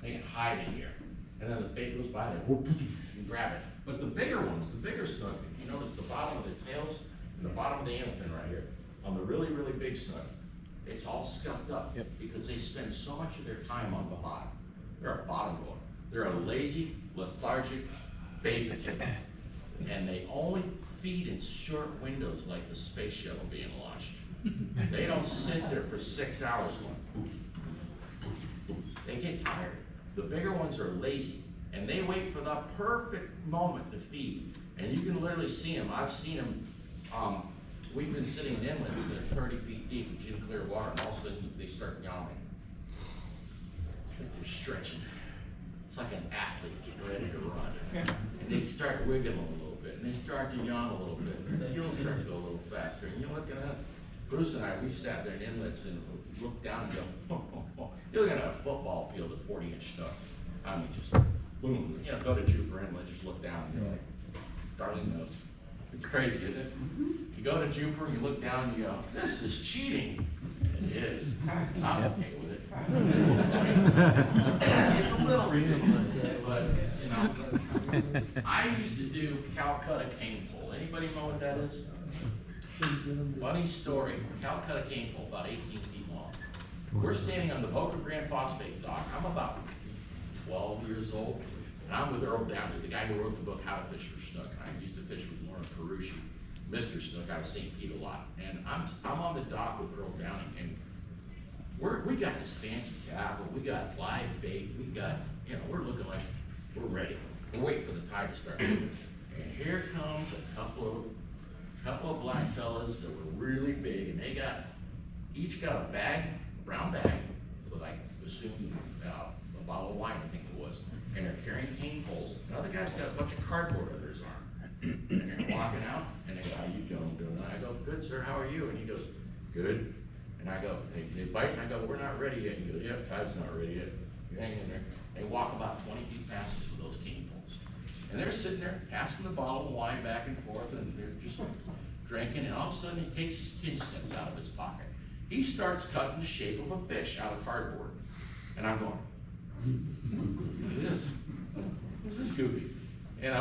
Speaker 9: They can hide in here. And then the bait goes by, they whoop, and grab it. But the bigger ones, the bigger snook, if you notice the bottom of the tails, and the bottom of the anal fin right here, on the really, really big snook, it's all scuffed up because they spend so much of their time on the bottom. They're a bottom dweller. They're a lazy, lethargic bait potato. And they only feed in short windows like the space shuttle being launched. They don't sit there for 6 hours going. They get tired. The bigger ones are lazy, and they wait for the perfect moment to feed. And you can literally see them. I've seen them. We've been sitting in inlets that are 30 feet deep in clear water, and all of a sudden they start yawning. It's like they're stretching. It's like an athlete getting ready to run. And they start wiggling a little bit, and they start to yawn a little bit, and then you'll start to go a little faster. And you're looking at Bruce and I, we've sat there in inlets and looked down and go, you're looking at a football field of 40-inch snook. I mean, just boom. You know, go to Jupiter Inlet, just look down, and you're like, darling knows. It's crazy, isn't it? You go to Jupiter, you look down, and you go, this is cheating. It is. I'm okay with it. It's a little ridiculous, but, you know. I used to do Calcutta cane pole. Anybody know what that is? Funny story. Calcutta cane pole, about 18 feet long. We're standing on the Boca Grande phosphate dock. I'm about 12 years old, and I'm with Earl Downey, the guy who wrote the book How to Fish for Snook. And I used to fish with Lauren Perucci, Mr. Snook out of St. Pete a lot. And I'm on the dock with Earl Downey, and we got this fancy tackle, we got live bait, we got, you know, we're looking like we're ready. We're waiting for the tide to start moving. And here comes a couple of black fellas that were really big, and they each got a bag, a brown bag, with I assume a bottle of wine, I think it was, and they're carrying cane poles. Another guy's got a bunch of cardboard under his arm. And they're walking out, and they go, how you doing? And I go, good, sir, how are you? And he goes, good. And I go, they bite, and I go, we're not ready yet. And he goes, yeah, tide's not ready yet. You hang in there. They walk about 20 feet past us with those cane poles. And they're sitting there, passing the bottle of wine back and forth, and they're just drinking, and all of a sudden he takes his tin snips out of his pocket. He starts cutting the shape of a fish out of cardboard. And I'm going, look at this. This is goofy. And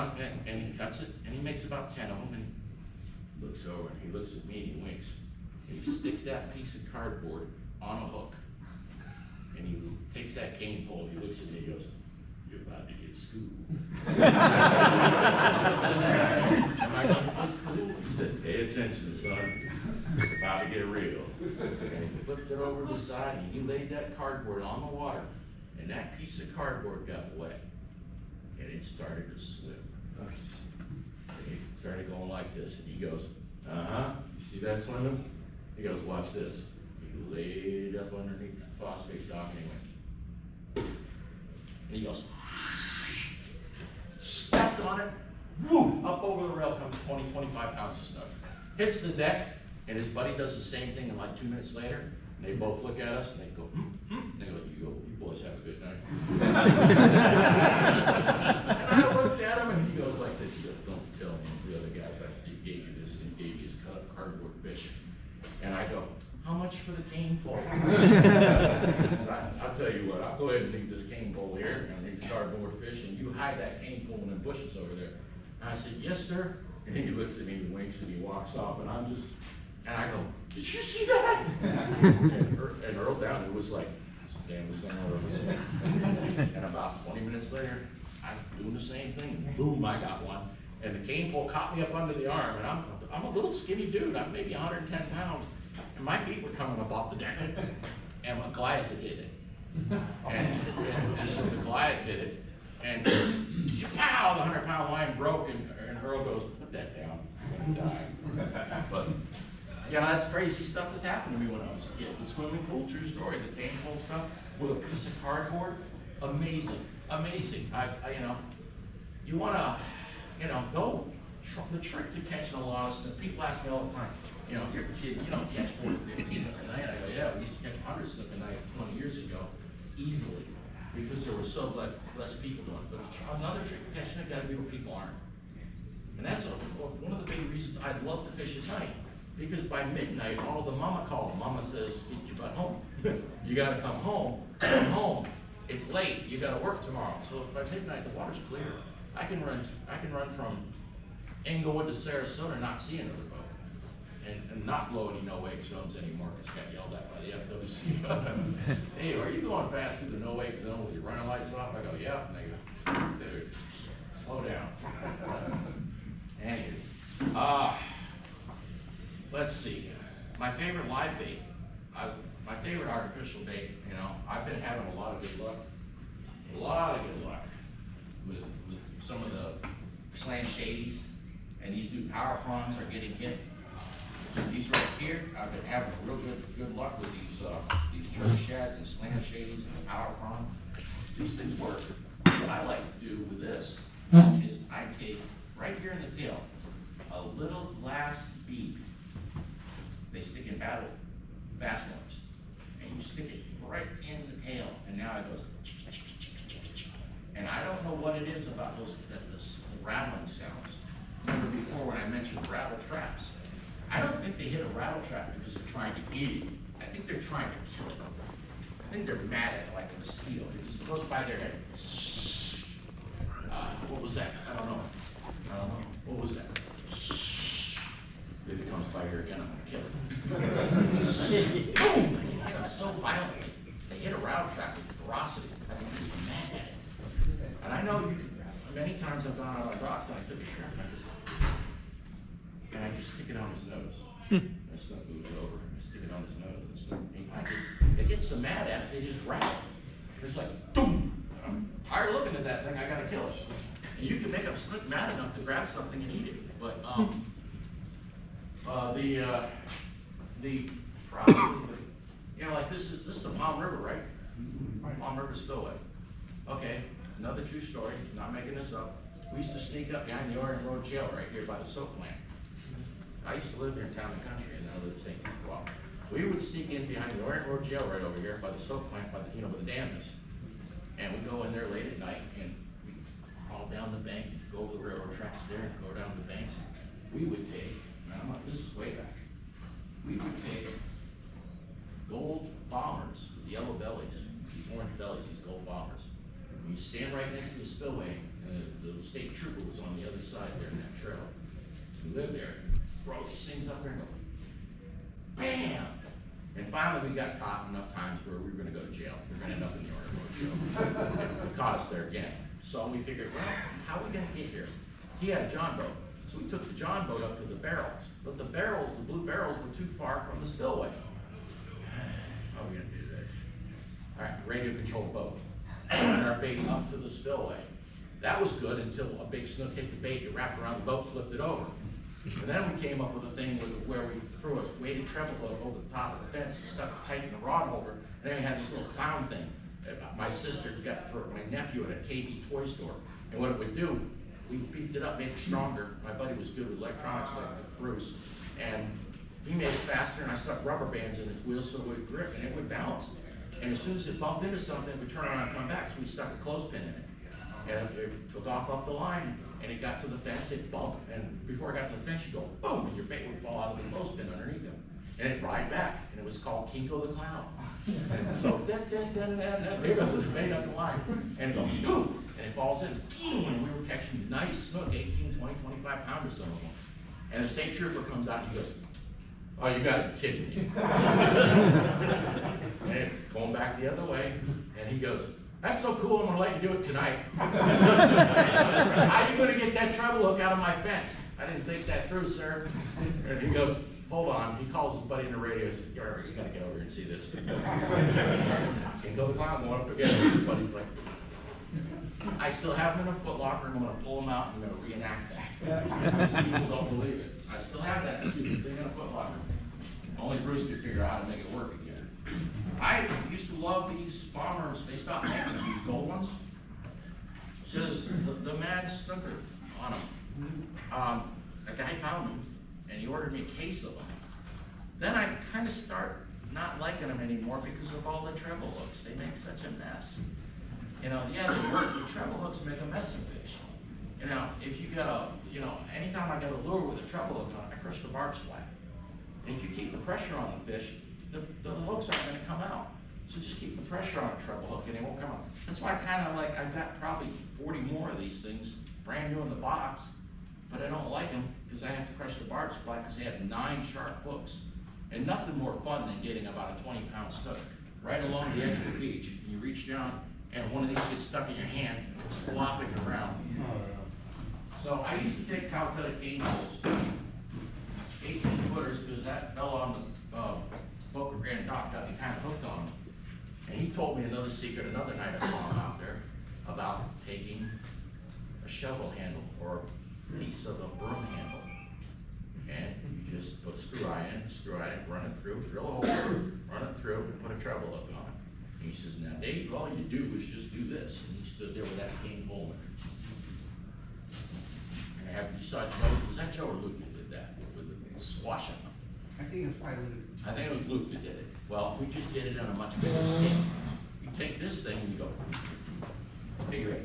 Speaker 9: he cuts it, and he makes about 10 of them, and he looks over, and he looks at me, and he winks. And he sticks that piece of cardboard on a hook. And he takes that cane pole, and he looks at me, and he goes, you're about to get schooled. Am I going to get schooled? He said, pay attention, son. It's about to get real. And he flipped it over to the side, and he laid that cardboard on the water, and that piece of cardboard got wet, and it started to slip. It started going like this, and he goes, you see that swimming? He goes, watch this. He laid up underneath the phosphate dock, and he went, and he goes, stepped on it, woo, up over the rail comes 20, 25 pounds of snook. Hits the deck, and his buddy does the same thing, and like 2 minutes later, and they both look at us, and they go, and they go, you boys have a good night. And I looked at him, and he goes like this, he goes, don't tell me the other guys I gave you this, and gave you his cardboard fish. And I go, how much for the cane pole? I said, I'll tell you what, I'll go ahead and leave this cane pole here and these cardboard fish, and you hide that cane pole in the bushes over there. And I said, yes, sir. And he looks at me and winks and he walks off, and and I go, did you see that? and Earl Downey was like, that's the damnest thing I've ever seen. And about 20 minutes later, I'm doing the same thing. Boom, I got one. And the cane pole caught me up under the arm, and I'm a little skinny dude. I'm maybe 110 pounds. And my feet were coming up off the deck. And a Goliath had hit it. And so the Goliath hit it. And pow, the 100-pound line broke, and Earl goes, put that down, I'm gonna die. But You know, that's crazy stuff that's happened to me when I was a kid. The swimming pool, true story, the cane pole stuff with a piece of cardboard, amazing, amazing. You know, you wanna, you know, go. The trick to catching a lot of stuff, people ask me all the time, you know, you're a kid, you don't catch 40, 50 snook a night. I go, yeah, we used to catch 100 snook a night 20 years ago, easily, because there were so less people doing it. But another trick to catching it, gotta be where people aren't. And that's one of the big reasons I love to fish at night, because by midnight, all the mama call, mama says, get your butt home. You gotta come home, it's late, you gotta work tomorrow. So by midnight, the water's clear. I can run from Englewood to Sarasota, not see another boat, and not blow any no-wake zones anymore, because I got yelled at by the FWC. Hey, are you going fast through the no-wake zone with your running lights off? I go, yeah. And they go, dude, slow down. Anyway, let's see. My favorite live bait, my favorite artificial bait, you know, I've been having a lot of good luck with some of the slam shadies. And these new power prawns are getting hit. These right here, I've been having real good luck with these jerk shads and slam shadies and the power prawn. These things work. What I like to do with this is I take right here in the tail a little glass bead. They stick in bass nets, and you stick it right in the tail, and now it goes. And I don't know what it is about the rattling sounds. Remember before when I mentioned rattle traps? I don't think they hit a rattle trap because they're trying to eat it. I think they're trying to kill it. I think they're mad at it like a mosquito. It just goes by their head. What was that? I don't know. What was that? If it comes by here again, I'm gonna kill it. Boom! And you hit them so violently. They hit a rattle trap with ferocity. I think they're mad at it. And I know you can. Many times I've gone out on docks and I took a shrimp and I just stick it on his nose. The snook moves over, I stick it on his nose, and the snook, they get so mad at it, they just rattle. It's like, boom! I'm tired of looking at that thing, I gotta kill it. And you can make a snook mad enough to grab something and eat it. But you know, like this is the Palm River, right? Palm River Spillway. Okay. Another true story, not making this up. We used to sneak up behind the Orient Road jail right here by the soap plant. I used to live here in town and country, and then I lived in St. Well, we would sneak in behind the Orient Road jail right over here by the soap plant, by the, you know, where the dam is. And we'd go in there late at night and we'd crawl down the bank, go over the railroad tracks there and go down the banks. We would take, now this is way back, we would take gold bombers, the yellow bellies, these orange bellies, these gold bombers. You stand right next to the spillway, and the state trooper was on the other side there in that trail. We lived there, throw these things up there and go, bam! And finally we got caught enough times where we were gonna go to jail. We were gonna end up in the Orient Road jail. They caught us there again. So we figured, well, how are we gonna get here? He had a John boat. So we took the John boat up to the barrels. But the barrels, the blue barrels, were too far from the spillway. How are we gonna do this? All right, radio controlled boat. And our bait up to the spillway. That was good until a big snook hit the bait, it wrapped around the boat, flipped it over. And then we came up with a thing where we threw a weighted treble hook over the top of the fence, stuck it tight in the rod holder, and then we had this little clown thing. My sister got for my nephew at a KB toy store. And what it would do, we beefed it up, made it stronger. My buddy was good with electronics like Bruce. And he made it faster, and I stuck rubber bands in its wheels so it would grip and it would balance. And as soon as it bumped into something, we'd turn around and come back, so we stuck a clothespin in it. And it took off up the line, and it got to the fence, it bumped, and before it got to the fence, you go boom, and your bait would fall out of the clothespin underneath him. And it'd ride back, and it was called Kinko the Clown. So, there goes this bait up the line, and it goes boom, and it falls in, and we were catching nice snook, 18, 20, 25 pounders, some of them. And the state trooper comes out and he goes, oh, you gotta be kidding me. And going back the other way, and he goes, that's so cool, I'm gonna let you do it tonight. How are you gonna get that treble hook out of my fence? I didn't think that through, sir. And he goes, hold on. He calls his buddy in the radio and says, you gotta get over here and see this. And go the clown going up again. His buddy's like, I still have them in a Foot Locker, and I'm gonna pull them out and I'm gonna reenact that. People don't believe it. I still have that stupid thing in a Foot Locker. Only Bruce could figure out how to make it work again. I used to love these bombers. They stopped making them, these gold ones. Says the Mad Snooker on them. A guy found them, and he ordered me a case of them. Then I kind of start not liking them anymore because of all the treble hooks. They make such a mess. You know, yeah, they work, but treble hooks make a mess of fish. You know, if you got anytime I got a lure with a treble hook on it, I crush the barbs flat. And if you keep the pressure on the fish, the hooks aren't gonna come out. So just keep the pressure on a treble hook and they won't come out. That's why I kinda like, I've got probably 40 more of these things, brand new in the box, but I don't like them because I have to crush the barbs flat because they have 9 sharp hooks. And nothing more fun than getting about a 20-pound snook right along the edge of the beach. You reach down and one of these gets stuck in your hand, it's flopping around. So I used to take Calcutta cane poles, 18 footers, because that fellow on the Boca Grande dock got me kind of hooked on him. And he told me another secret another night I saw him out there about taking a shovel handle or a piece of a broom handle. And you just put a screw eye in, run it through, drill a hole, run it through, and put a treble hook on it. And he says, now Dave, all you do is just do this. And he stood there with that cane pole. And I have to decide, was that Joe or Luke that did that with the squashing them?
Speaker 6: I think it's probably Luke.
Speaker 9: I think it was Luke that did it. Well, we just did it on a much bigger scale. You take this thing and you go, figure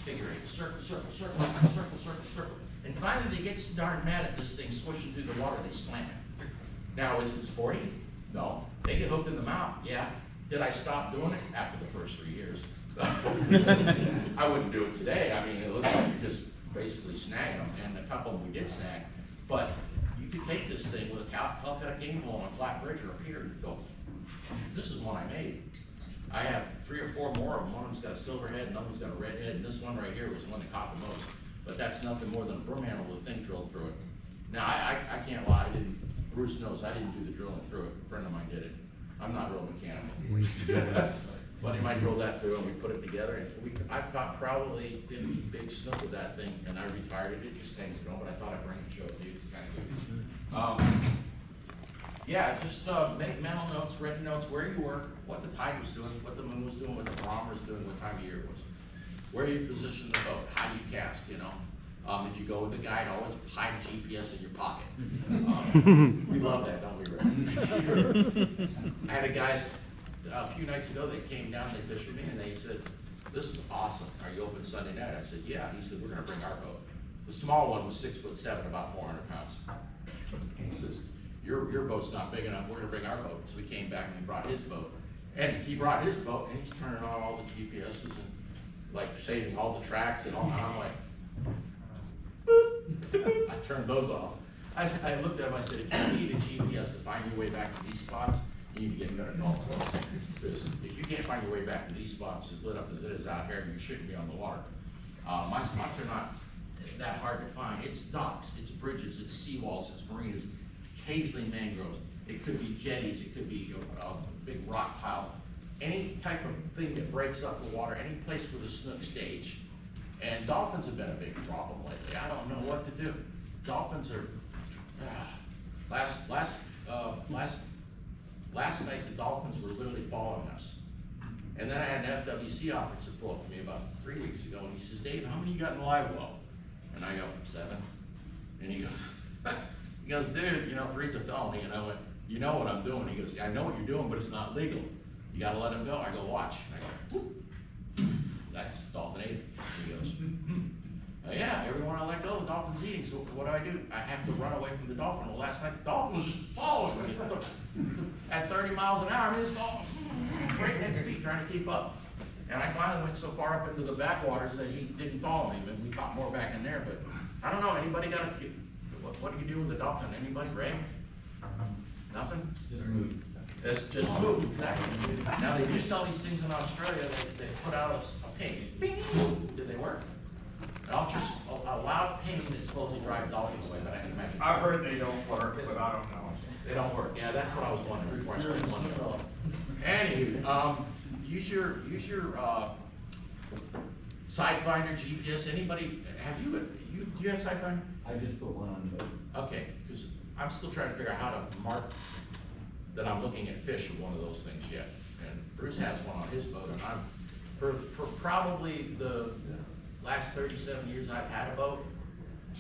Speaker 9: eight, circle, circle, circle, circle, circle, circle. And finally they get so darn mad at this thing swishing through the water, they slam it. Now, is it sporty? No. They get hooked in the mouth, yeah. Did I stop doing it? After the first 3 years. I wouldn't do it today. I mean, it looks like you're just basically snagging them, and a couple of them we did snag. But you could take this thing with a Calcutta cane pole on a flat bridge or a pier and go, this is one I made. I have 3 or 4 more of them. One of them's got a silver head, another one's got a red head, and this one right here was the one that caught the most. But that's nothing more than a broom handle with a thing drilled through it. Now, I can't lie, Bruce knows I didn't do the drilling through it. A friend of mine did it. I'm not real mechanical. But he might drill that through and we put it together. And I've caught probably 50 big snook with that thing, and I retired it. It just hangs going, but I thought I'd bring it and show it to you. It's kind of good. Yeah, just make mental notes, written notes, where you were, what the tide was doing, what the moon was doing, what the barometer was doing, what time of year it was. Where you position the boat, how you cast, you know. If you go with a guide, always hide a GPS in your pocket. We love that, don't we, Rick? I had a guys a few nights ago, they came down, they fished with me, and they said, this is awesome. Are you open Sunday night? I said, yeah. He said, we're gonna bring our boat. The small one was 6'7", about 400 pounds. And he says, your boat's not big enough, we're gonna bring our boat. So we came back and he brought his boat. And he brought his boat, and he's turning on all the GPSs and like saving all the tracks and all, and I'm like, boop. I turned those off. I looked at him, I said, if you need a GPS to find your way back to these spots, you need to get better golf clubs. Because if you can't find your way back to these spots as lit up as it is out here, you shouldn't be on the water. My spots are not that hard to find. It's docks, it's bridges, it's seawalls, it's marinas, occasionally mangroves. It could be jetties, it could be a big rock pile. Any type of thing that breaks up the water, any place with a snook stage. And dolphins have been a big problem lately. I don't know what to do. Dolphins are, last night the dolphins were literally following us. And then I had an FWC officer pull up to me about 3 weeks ago and he says, Dave, how many you got in the live well? And I go, 7. And he goes, dude, you know, 3's a felony. And I went, you know what I'm doing? He goes, I know what you're doing, but it's not legal. You gotta let him go. I go, watch. And I go, whoop. That's dolphin eating. He goes, yeah, everyone I let go, the dolphin's eating. So what do? I have to run away from the dolphin. Well, last night the dolphin was just following me at 30 miles an hour. I mean, it's following great next speed, trying to keep up. And I finally went so far up into the backwaters that he didn't follow me. But we caught more back in there. But I don't know. Anybody got a what do you do with the dolphin? Anybody, Ray? Nothing.
Speaker 12: Just move.
Speaker 9: That's just move, exactly. Now they do sell these things in Australia. They put out a ping. Bing. Do they work? Just a loud ping that supposedly drives dolphins away, but I can imagine.
Speaker 10: I've heard they don't work, but I don't know.
Speaker 9: They don't work. Yeah, that's what I was wondering before I started wondering. Anywho, use your Sidefinder, GPS. Anybody? Do you have Sidefinder?
Speaker 12: I just put one on the boat.
Speaker 9: Okay, because I'm still trying to figure out how to mark that I'm looking at fish with one of those things yet. And Bruce has one on his boat, and for probably the last 37 years I've had a boat,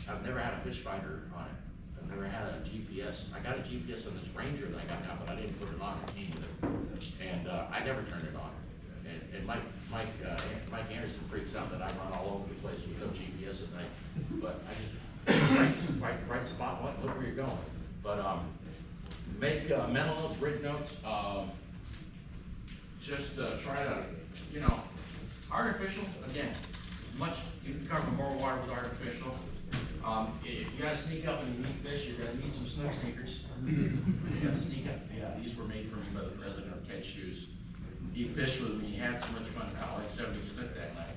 Speaker 9: I've never had a fish finder on it. I've never had a GPS. I got a GPS on this Ranger that I got now, but I didn't put it on. It came with it, and I never turned it on. And Mike Anderson freaks out that I run all over the place with no GPS at night. But I just right spot. Look where you're going. But make mental notes, written notes. Just try to, artificial again. You can cover more water with artificial. If you gotta sneak up and you meet fish, you're gonna need some snook sneakers. You gotta sneak up. Yeah, these were made for me by the president of Ted Shoes. He fished with me. He had so much fun. I caught like 70 snook that night.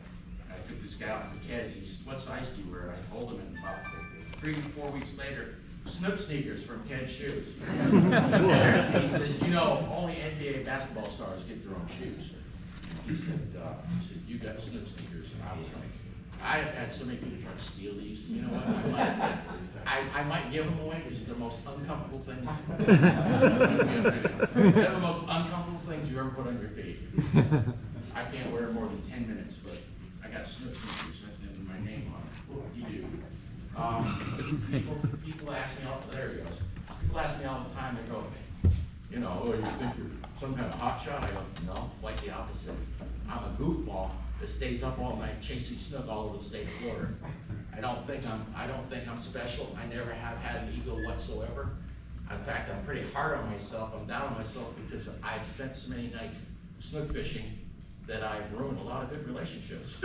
Speaker 9: I took this guy out from the Keds. He said, "What size do you wear?" I told him, and about 3 to 4 weeks later, snook sneakers from Ted Shoes. He says, only NBA basketball stars get their own shoes. He said, "You got snook sneakers." And I was like, I have had so many people try to steal these. You know what? I might give them away because they're the most uncomfortable thing. They're the most uncomfortable things you ever put on your feet. I can't wear them more than 10 minutes, but I got snook sneakers. That's in my name on it. What do you do? People ask me all. There he goes. People ask me all the time. They go, "Oh, you think you're some kind of hot shot?" I go, "No, quite the opposite. I'm a goofball that stays up all night chasing snook all over the state of Florida. I don't think I'm special. I never have had an ego whatsoever. In fact, I'm pretty hard on myself. I'm down on myself because I've spent so many nights snook fishing that I've ruined a lot of good relationships.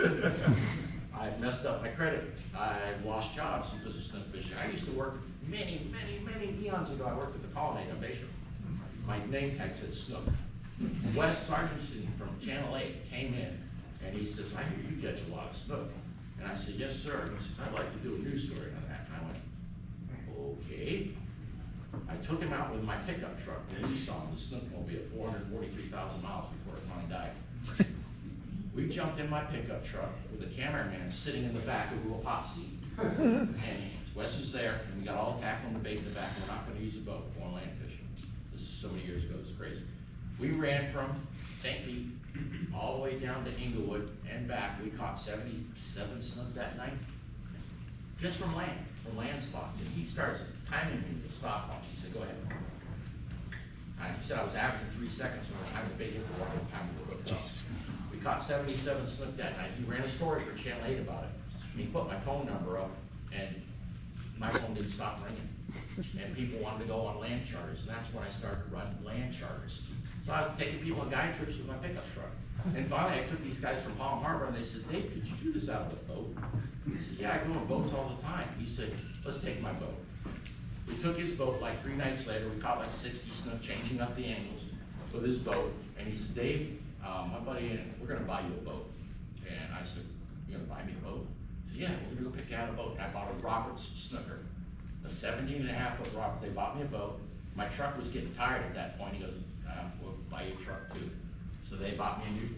Speaker 9: I've messed up my credit. I've lost jobs because of snook fishing. I used to work many eons ago. I worked at the Colonnade on Bayshore. My name tag said Snook. Wes Sargentson from Channel 8 came in and he says, "I hear you catch a lot of snook." And I said, "Yes, sir." And he says, "I'd like to do a news story on that." And I went, "Okay." I took him out with my pickup truck, the Nissan, the Snookmobile, 443,000 miles before it finally died. We jumped in my pickup truck with the cameraman sitting in the back of a little pop seat. And Wes was there, and we got all the tackle and the bait in the back, and we're not going to use a boat. We're going land fishing. This is so many years ago, it's crazy. We ran from St. Pete all the way down to Inglewood and back. We caught 77 snook that night, just from land spots. And he starts timing me with a stopwatch. He said, "Go ahead." He said I was averaging 3 seconds from the time the bait hit the water to the time we were hooked up. We caught 77 snook that night. He ran a story for Channel 8 about it. And he put my phone number up, and my phone didn't stop ringing. And people wanted to go on land charters, and that's when I started running land charters. So I was taking people on guide trips with my pickup truck. And finally, I took these guys from Palm Harbor, and they said, "Dave, could you do this out of a boat?" I said, "Yeah, I go on boats all the time." He said, "Let's take my boat." We took his boat. Like 3 nights later, we caught like 60 snook, changing up the angles with his boat. And he said, "Dave, my buddy, we're going to buy you a boat." And I said, "You're going to buy me a boat?" He said, "Yeah, we're going to go pick you out a boat." And I bought a Roberts Snooker, a 17.5-foot Robert. They bought me a boat. My truck was getting tired at that point. He goes, "We'll buy you a truck too." So they bought me a new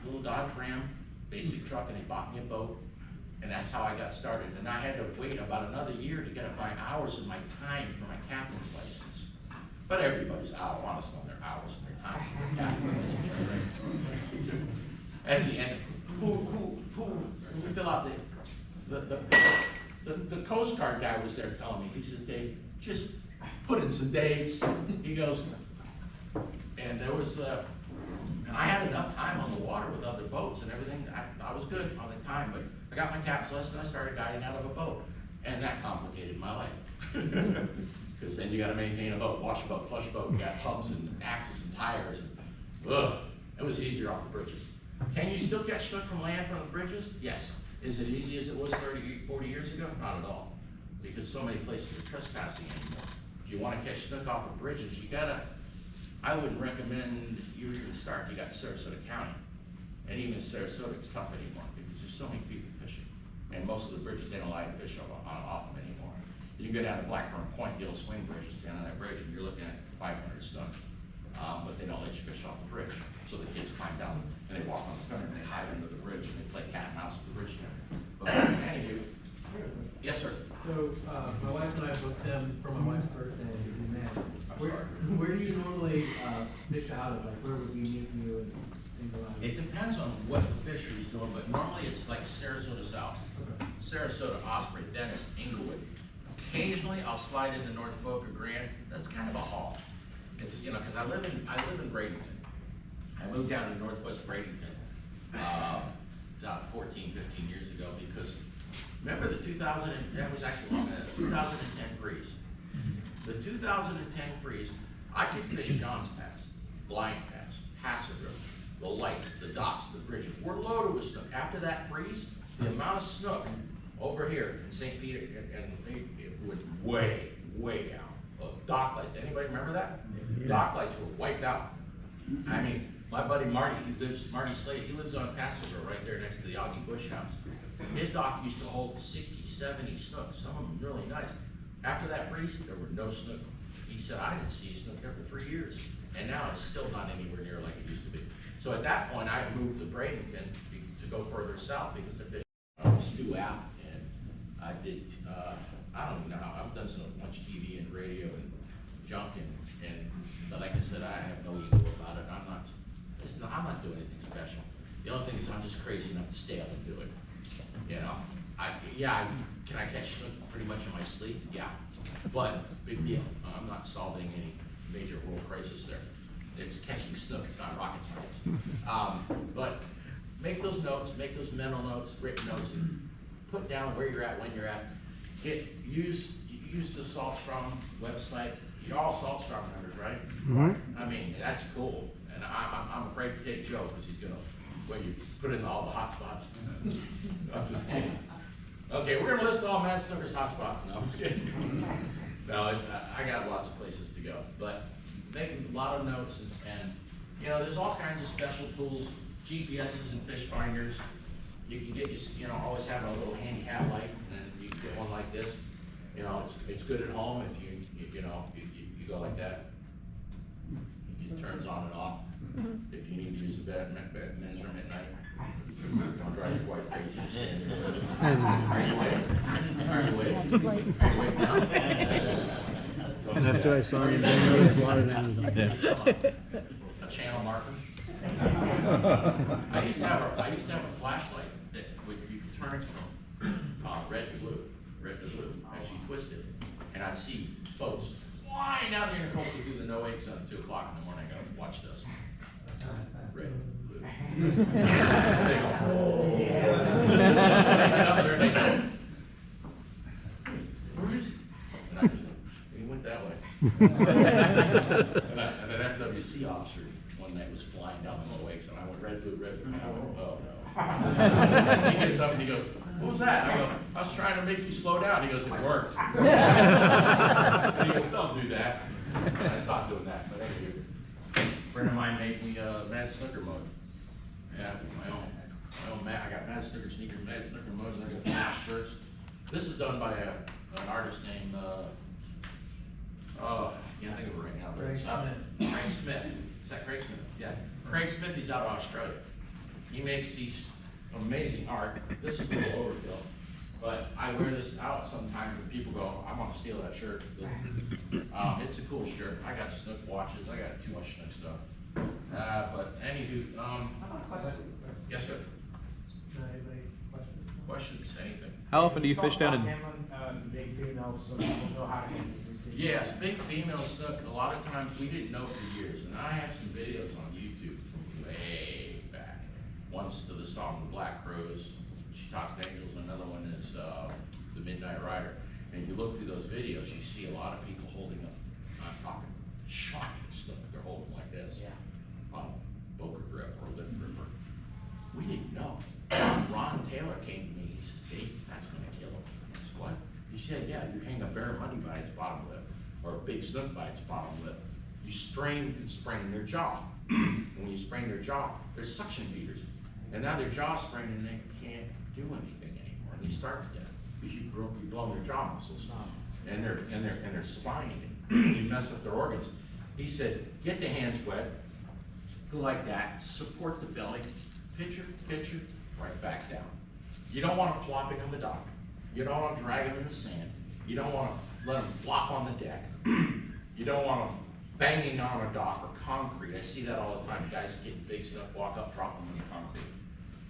Speaker 9: little Dodge Ram, basic truck, and they bought me a boat. And that's how I got started. And I had to wait about another year to get up my hours and my time for my captain's license. But everybody's honest on their hours and their time for their captain's license, right? At the end, when you fill out the Coast Guard guy was there telling me, he says, "Dave, just put in some dates." He goes, and there was, and I had enough time on the water with other boats and everything. I was good on the time, but I got my captain's license and I started guiding out of a boat. And that complicated my life. Because then you got to maintain a boat, wash a boat, flush a boat, you got pumps and axles and tires. And, it was easier off the bridges. Can you still catch snook from land from the bridges? Yes. Is it easy as it was 30, 40 years ago? Not at all. Because so many places are trespassing anymore. If you want to catch snook off of bridges, I wouldn't recommend you even start. You got Sarasota County. And even in Sarasota, it's tough anymore because there's so many people fishing. And most of the bridges, they don't allow you to fish off them anymore. You can go down to Blackburn Point, the old swing bridge, down on that bridge, and you're looking at 500 snook. But they don't let you fish off the bridge. So the kids climb down and they walk on the fender and they hide under the bridge and they play cat and mouse with the bridge there. But anyway, yes, sir.
Speaker 1: So my wife and I booked them for my wife's birthday in May.
Speaker 12: Where do you normally fish out of? Like, where would we meet you and things like that?
Speaker 9: It depends on what the fishery's doing, but normally it's like Sarasota South. Sarasota, Osprey, Dennis, Inglewood. Occasionally, I'll slide into North Boca Grande. That's kind of a haul. It's, you know, because I live in Bradenton. I moved down to Northwest Bradenton about 14, 15 years ago because remember the 2010 freeze. The 2010 freeze, I could fish Johns Pass, Blind Pass, Hasselgrove, the lights, the docks, the bridges. We're loaded with snook. After that freeze, the amount of snook over here in St. Peter, and it went way, way down. Dock lights, anybody remember that? Yeah. Dock lights were wiped out. I mean, my buddy Marty, Marty Slade, he lives on Passover right there next to the Augie Bush house. His dock used to hold 60, 70 snook, some of them really nice. After that freeze, there were no snook. He said, I didn't see a snook there for 3 years. And now it's still not anywhere near like it used to be. So at that point, I moved to Bradenton to go further south because the fish stew out. And I did, I don't even know how, I've done so much TV and radio and junk but like I said, I have no ego about it. I'm not doing anything special. The only thing is I'm just crazy enough to stay up and do it. You know, can I catch snook pretty much in my sleep? Yeah, but big deal. I'm not solving any major world crisis there. It's catching snook, it's not rocket science. But make those notes, make those mental notes, written notes, and put down where you're at, when you're at. Use the Saltstrom website. You're all Saltstrom members, right?
Speaker 4: Mm-hmm.
Speaker 9: I mean, that's cool. And I'm afraid to take Joe because he's gonna, when you put in all the hot spots. I'm just kidding. Okay, we're gonna list all Mad Snooker's hot spots. No, I'm just kidding. No, I got lots of places to go. But make a lot of notes and you know, there's all kinds of special tools, GPSs and fish finders. You can get, you know, always have a little handy hat light, and you can get one like this. You know, it's good at home if you go like that. It turns on and off. If you need to use a men's room at night, don't drive your wife crazy. Just stand there. Are you awake?
Speaker 4: And after I saw him, then he water Amazon.
Speaker 9: A channel marker. I used to have a flashlight that you could turn from red to blue, as you twisted it, and I'd see boats flying out there in the coastal through the no wake zone at 2 o'clock in the morning. I go, watch this. Red, blue. They go, oh. They get up there and they go, where is he? And I go, he went that way. and an FWC officer one night was flying down the low wakes, and I went red, blue, red, blue. And I went, oh no. He gets up and he goes, what was that? I go, I was trying to make you slow down. He goes, it worked. And he goes, don't do that. And I stopped doing that. But anyway, a friend of mine made me Mad Snooker mode. Yeah, my own I got Mad Snooker sneakers, Mad Snooker modes, and I got flash shirts. This is done by an artist named, I can't think of it right now, but it's Craig Smith. Is that Craig Smith? Yeah. Craig Smith, he's out of Australia. He makes these amazing art. This is a little overkill, but I wear this out sometimes and people go, I want to steal that shirt. It's a cool shirt. I got snook watches. I got too much snook stuff. But anywho, yes, sir. Questions? Anything?
Speaker 13: How often do you fish down in?
Speaker 12: Big females, so people know how to handle it.
Speaker 9: Yes, big female snook. A lot of times we didn't know for years, and I have some videos on YouTube from way back. One's to the song The Black Crows. She Talks to Angels. Another one is The Midnight Rider. And you look through those videos, you see a lot of people holding up. I'm talking shocking snook. They're holding like this. Yeah. On Boca grip or lip gripper. We didn't know. Ron Taylor came to me. He says, Dave, that's going to kill him. I said, what? He said, yeah, you hang a bear money by its bottom lip, or a big snook by its bottom lip. You strain and sprain their jaw. When you sprain their jaw, they're suction feeders. And now their jaw's sprained and they can't do anything anymore. And they starve to death because you've blown their jaw muscles. And their spine, you mess up their organs. He said, get the hands wet, go like that, support the belly, pitcher, right back down. You don't want them flopping on the dock. You don't want to drag them in the sand. You don't want to let them flop on the deck. You don't want them banging on a dock or concrete. I see that all the time. Guys get big snook, walk up, drop them in the concrete.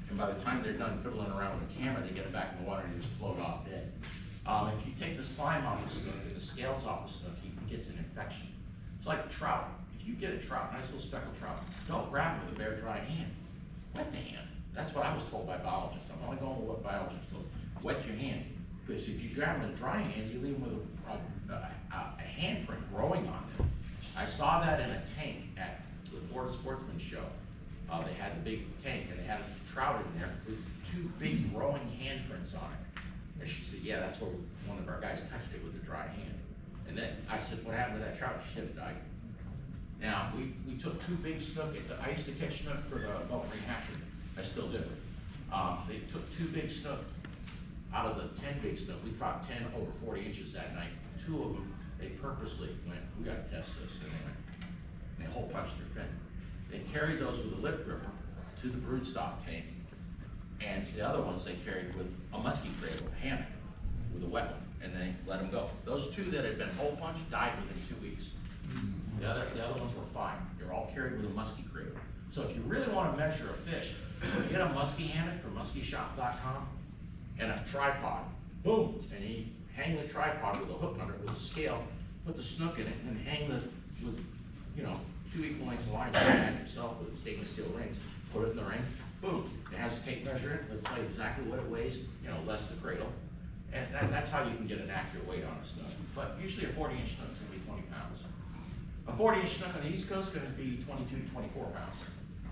Speaker 9: And by the time they're done fiddling around with the camera, they get it back in the water and they just float off dead. If you take the slime off the snook and the scales off the snook, he gets an infection. It's like a trout. If you get a trout, nice little speckled trout, don't grab it with a bare dry hand. Wet the hand. That's what I was told by biologists. I'm only going with what biologists told. Wet your hand. Because if you grab them with a dry hand, you leave them with a handprint growing on them. I saw that in a tank at the Florida Sportsman Show. They had the big tank and they had a trout in there with 2 big growing handprints on it. And she said, yeah, that's where one of our guys touched it with a dry hand. And then I said, what happened to that trout? She said, it died. Now, we took 2 big snook. I used to catch snook for the Gulf Ring hatchery. I still do. They took 2 big snook out of the 10 big snook. We caught 10 over 40 inches that night. 2 of them, they purposely went, we gotta test this. And they went, and they hole punched their fin. They carried those with a lip gripper to the broodstock tank. And the other ones they carried with a muskie cradle, a hammock, with a wet one, and they let them go. Those 2 that had been hole punched died within 2 weeks. The other ones were fine. They were all carried with a muskie cradle. So if you really want to measure a fish, get a muskie hammock from muskieshop.com and a tripod. Boom! And you hang the tripod with a hook under it with a scale, put the snook in it, and hang with 2 equal lengths of line. You hang yourself with stainless steel rings. Put it in the ring. Boom! It has a tape measure in it. It'll tell you exactly what it weighs. Less the cradle. And that's how you can get an accurate weight on a snook. But usually a 40-inch snook is going to be 20 pounds. A 40-inch snook on the East Coast is going to be 22 to 24 pounds.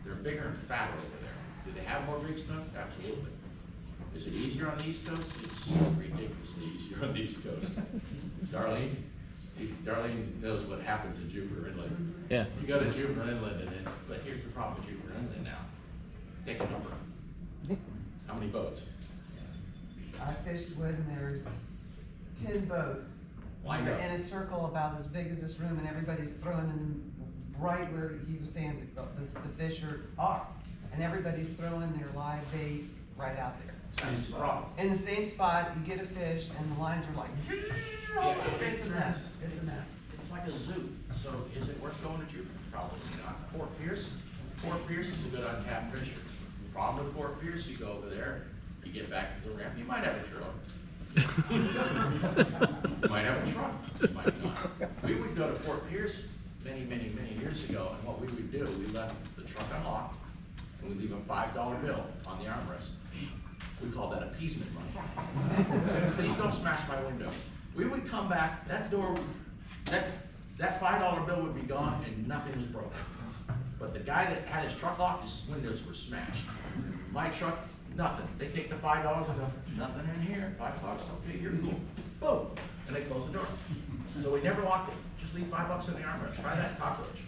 Speaker 9: They're bigger and fatter over there. Do they have more big snook? Absolutely. Is it easier on the East Coast? It's ridiculously easier on the East Coast. Darlene knows what happens in Jupiter Inland.
Speaker 2: Yeah.
Speaker 9: You go to Jupiter Inland but here's the problem with Jupiter Inland now. Take a number. How many boats?
Speaker 6: I fished when there's 10 boats.
Speaker 9: Lined up.
Speaker 6: In a circle about as big as this room, and everybody's throwing in right where he was saying the fish are. And everybody's throwing their live bait right out there.
Speaker 9: That's the problem.
Speaker 6: In the same spot, you get a fish, and the lines are like, it's a mess. It's a mess.
Speaker 9: It's like a zoo. So is it worth going to Jupiter? Probably not. Fort Pierce is a good untapped fisher. Problem with Fort Pierce, you go over there, you get back to the ramp, you might have a truck. You might have a truck, you might not. We would go to Fort Pierce many years ago, and what we would do, we left the truck unlocked, and we leave a $5 bill on the armrest. We call that appeasement money. Please don't smash my window. We would come back, that door, that $5 bill would be gone and nothing was broken. But the guy that had his truck locked, his windows were smashed. My truck, nothing. They take the $5 and go, nothing in here, $5, okay, you're cool. Boom, and they close the door. So we never locked it. Just leave $5 in the armrest. Try that cockroach.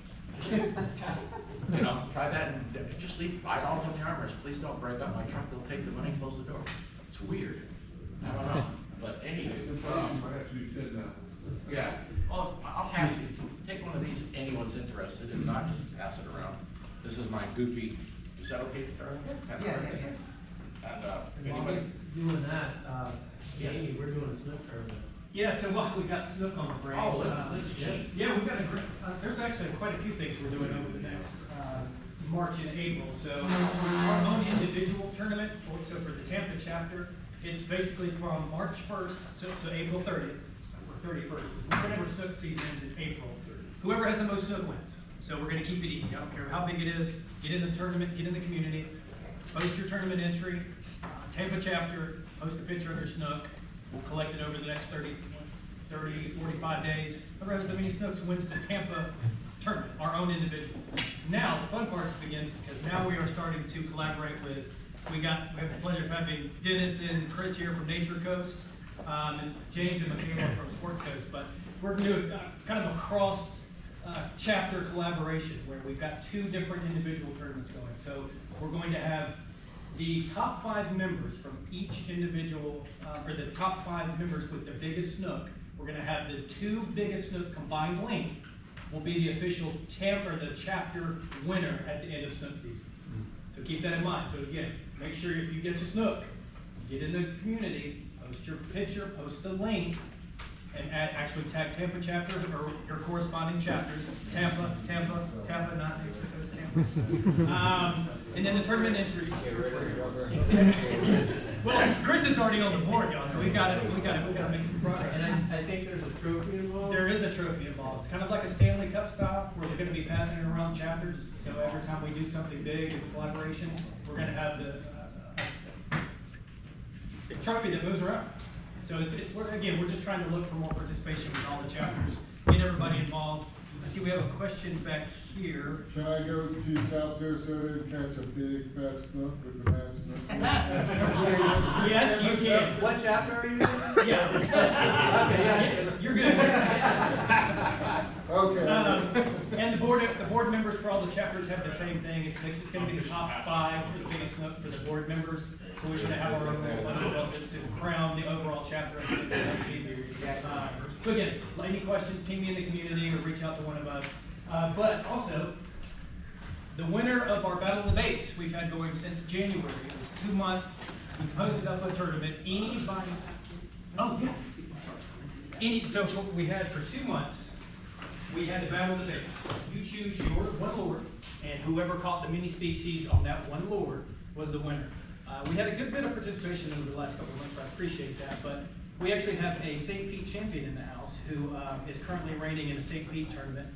Speaker 9: Try that and just leave $5 in the armrest. Please don't break up my truck. They'll take the money and close the door. It's weird. I don't know. But anyway. Yeah. Well, I'll pass you. Take one of these if anyone's interested. If not, just pass it around. This is my goofy. Is that okay, Charlie?
Speaker 6: Yeah.
Speaker 9: And if
Speaker 1: While
Speaker 9: anybody.
Speaker 1: he's doing that, Jamie, we're doing a snook tournament.
Speaker 11: Yeah, so we got Snook on the brain.
Speaker 9: Oh, let's
Speaker 11: Yeah, we've got there's actually quite a few things we're doing over the next March and April. So our own individual tournament, so for the Tampa chapter, it's basically from March 1st to April 30th, or 31st. Whenever Snook season ends in April. Whoever has the most Snook wins. So we're gonna keep it easy. I don't care how big it is. Get in the tournament, get in the community, post your tournament entry, Tampa chapter, post a picture of your Snook. We'll collect it over the next 30, 45 days. Whoever has the many Snooks wins the Tampa tournament, our own individual. Now, the fun part begins because now we are starting to collaborate with, we have the pleasure of having Dennis and Chris here from Nature Coast, and James and Michaela from Sports Coast, but we're going to do kind of a cross chapter collaboration where we've got 2 different individual tournaments going. So we're going to have the top 5 members from each individual, or the top 5 members with the biggest Snook. We're going to have the 2 biggest Snook combined length will be the official Tampa or the chapter winner at the end of Snook season. So keep that in mind. So again, make sure if you get your Snook, get in the community, post your picture, post the length, and actually tag Tampa chapter or your corresponding chapters. Tampa, not Tampa. And then the tournament entries. Well, Chris is already on the board, y'all, so we gotta make some progress.
Speaker 1: And I think there's a trophy involved.
Speaker 11: There is a trophy involved, kind of like a Stanley Cup style, where they're gonna be passing it around chapters. So every time we do something big in collaboration, we're gonna have the trophy that moves around. So we're just trying to look for more participation with all the chapters, get everybody involved. I see we have a question back here.
Speaker 13: Can I go to South Sarasota and catch a big fat snook with the Mad Snooker?
Speaker 11: Yes, you can.
Speaker 1: What chapter are you in?
Speaker 11: Yeah.
Speaker 1: Okay, yeah.
Speaker 11: You're good.
Speaker 13: Okay.
Speaker 11: And the board members for all the chapters have the same thing. It's going to be the top 5 for the biggest snook for the board members. So we're going to have our own little fun to crown the overall chapter of the season. So again, any questions, ping me in the community or reach out to one of us. But also, the winner of our Battle of the Baits we've had going since January. It was 2 months. We posted up a tournament. Anybody? Oh yeah. Sorry. So we had for 2 months. We had the Battle of the Baits. You choose your one lure, and whoever caught the mini species on that one lure was the winner. We had a good bit of participation over the last couple of months. I appreciate that, but we actually have a St. Pete champion in the house who is currently reigning in the St. Pete tournament.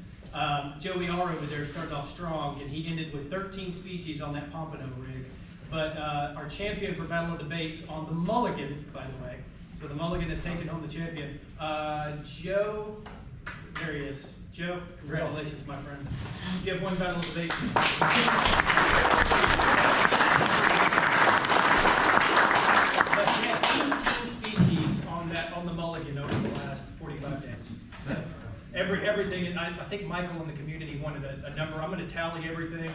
Speaker 11: Joey R over there started off strong, and he ended with 13 species on that pompano rig. But our champion for Battle of the Baits on the mulligan, by the way, so the mulligan has taken home the champion. Joe, there he is. Joe, congratulations, my friend. You have won Battle of the Baits. But he had 18 species on the mulligan over the last 45 days. So everything, and I think Michael in the community wanted a number. I'm going to tally everything.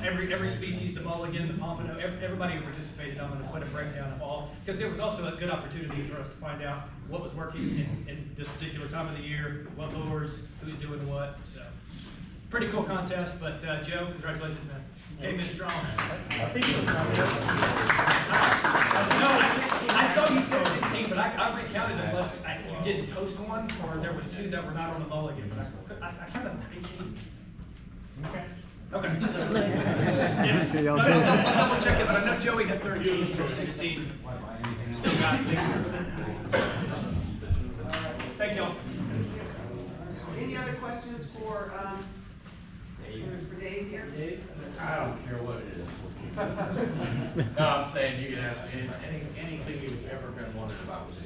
Speaker 11: Every species, the mulligan, the pompano, everybody who participated, I'm going to put a breakdown of all, because there was also a good opportunity for us to find out what was working in this particular time of the year, what lures, who's doing what. So pretty cool contest, but Joe, congratulations, man. Came in strong.
Speaker 9: I think it was
Speaker 11: No, I saw you said 16, but I recounted unless you didn't post one, or there was 2 that were not on the mulligan, but I kind of 18. Okay. Okay. Yeah.
Speaker 4: Okay, I'll
Speaker 11: I'll double check it, but I know Joey had 13, so 16. Still got it. Thank y'all.
Speaker 6: Any other questions for Dave here?
Speaker 9: I don't care what it is. No, I'm saying you can ask me anything you've ever been wondering about was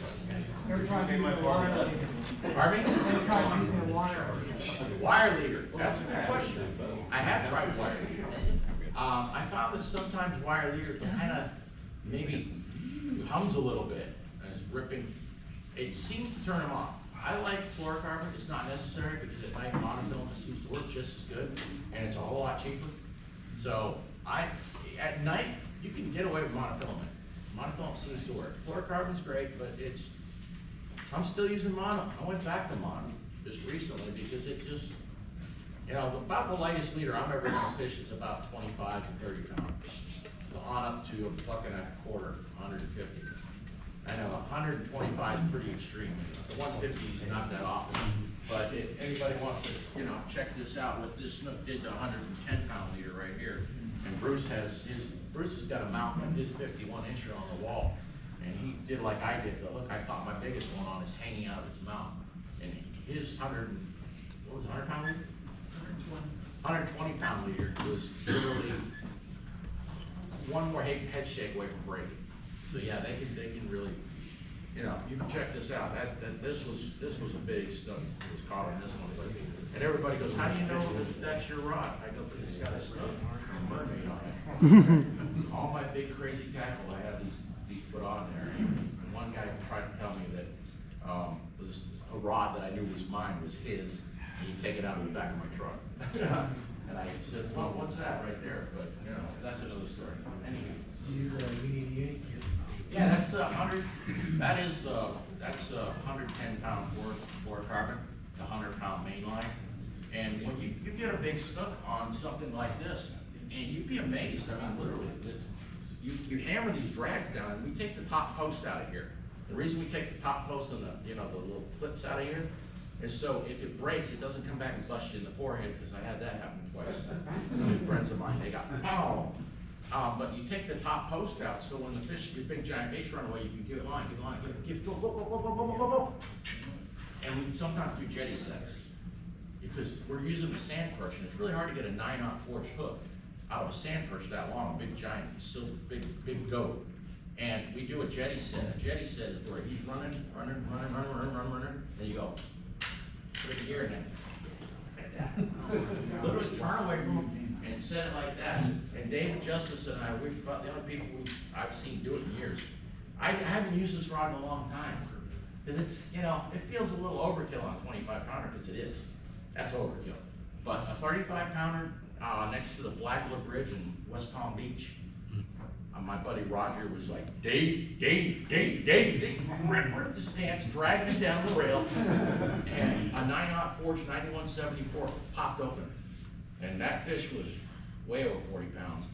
Speaker 6: Every time using a wire leader.
Speaker 9: Pardon me?
Speaker 6: Every time using a wire leader.
Speaker 9: Wire leader, that's a good question. I have tried wire leader. I found that sometimes wire leader kind of maybe hums a little bit and it's ripping. It seems to turn them off. I like fluorocarbon. It's not necessary because at night monofilament seems to work just as good and it's a whole lot cheaper. So at night you can get away with monofilament. Monofilament seems to work. Fluorocarbon's great, but I'm still using mono. I went back to mono just recently because it just, about the lightest leader I'm ever gonna fish is about 25 to 30 pounds. On up to a buck and a quarter, 150. I know 125 is pretty extreme. The 150 is not that often. But if anybody wants to, check this out, what this snook did to 110-pound leader right here. And Bruce has got a mount on his 51-incher on the wall. And he did like I did. The hook I caught my biggest one on is hanging out of his mouth. And his 100-pound leader? 120-pound leader was literally one more head shake away from breaking. So yeah, they can really, you can check this out. This was a big snook. It was caught on this one, and everybody goes, "How do you know that's your rod?" I go, "Because it's got a snook and a mermaid on it." All my big crazy tackle, I have these put on there. And one guy tried to tell me that a rod that I knew was mine was his, and he'd take it out of the back of my truck. And I said, "Well, what's that right there?" But that's another story. Anyway. Yeah, that's 100. That's 110-pound fluorocarbon, the 100-pound main line. And when you get a big snook on something like this, and you'd be amazed. I mean, literally, you hammer these drags down, and we take the top post out of here, The reason we take the top post and the, the little clips out of here is so if it breaks, it doesn't come back and bust you in the forehead, because I had that happen twice. Two friends of mine, they got pow. But you take the top post out, so when the fish, your big giant baits run away, you can give it line, go, go. And we sometimes do jetty sets, because we're using the sand perch, and it's really hard to get a 9-aught forged hook out of a sand perch that long, a big giant, silver, big goat. And we do a jetty set. A jetty set is where he's running, and you go, put it here and then, literally turn away from him and set it like that. And David Justice and I, we're about the only people I've seen do it in years. I haven't used this rod in a long time, because it's, it feels a little overkill on a 25-pounder, because it is. That's overkill. But a 35-pounder next to the Flagler Bridge in West Palm Beach, my buddy Roger was like, Dave, ripped his pants, dragging him down the rail, and a 9-aught forged 9174 popped open. And that fish was way over 40 pounds.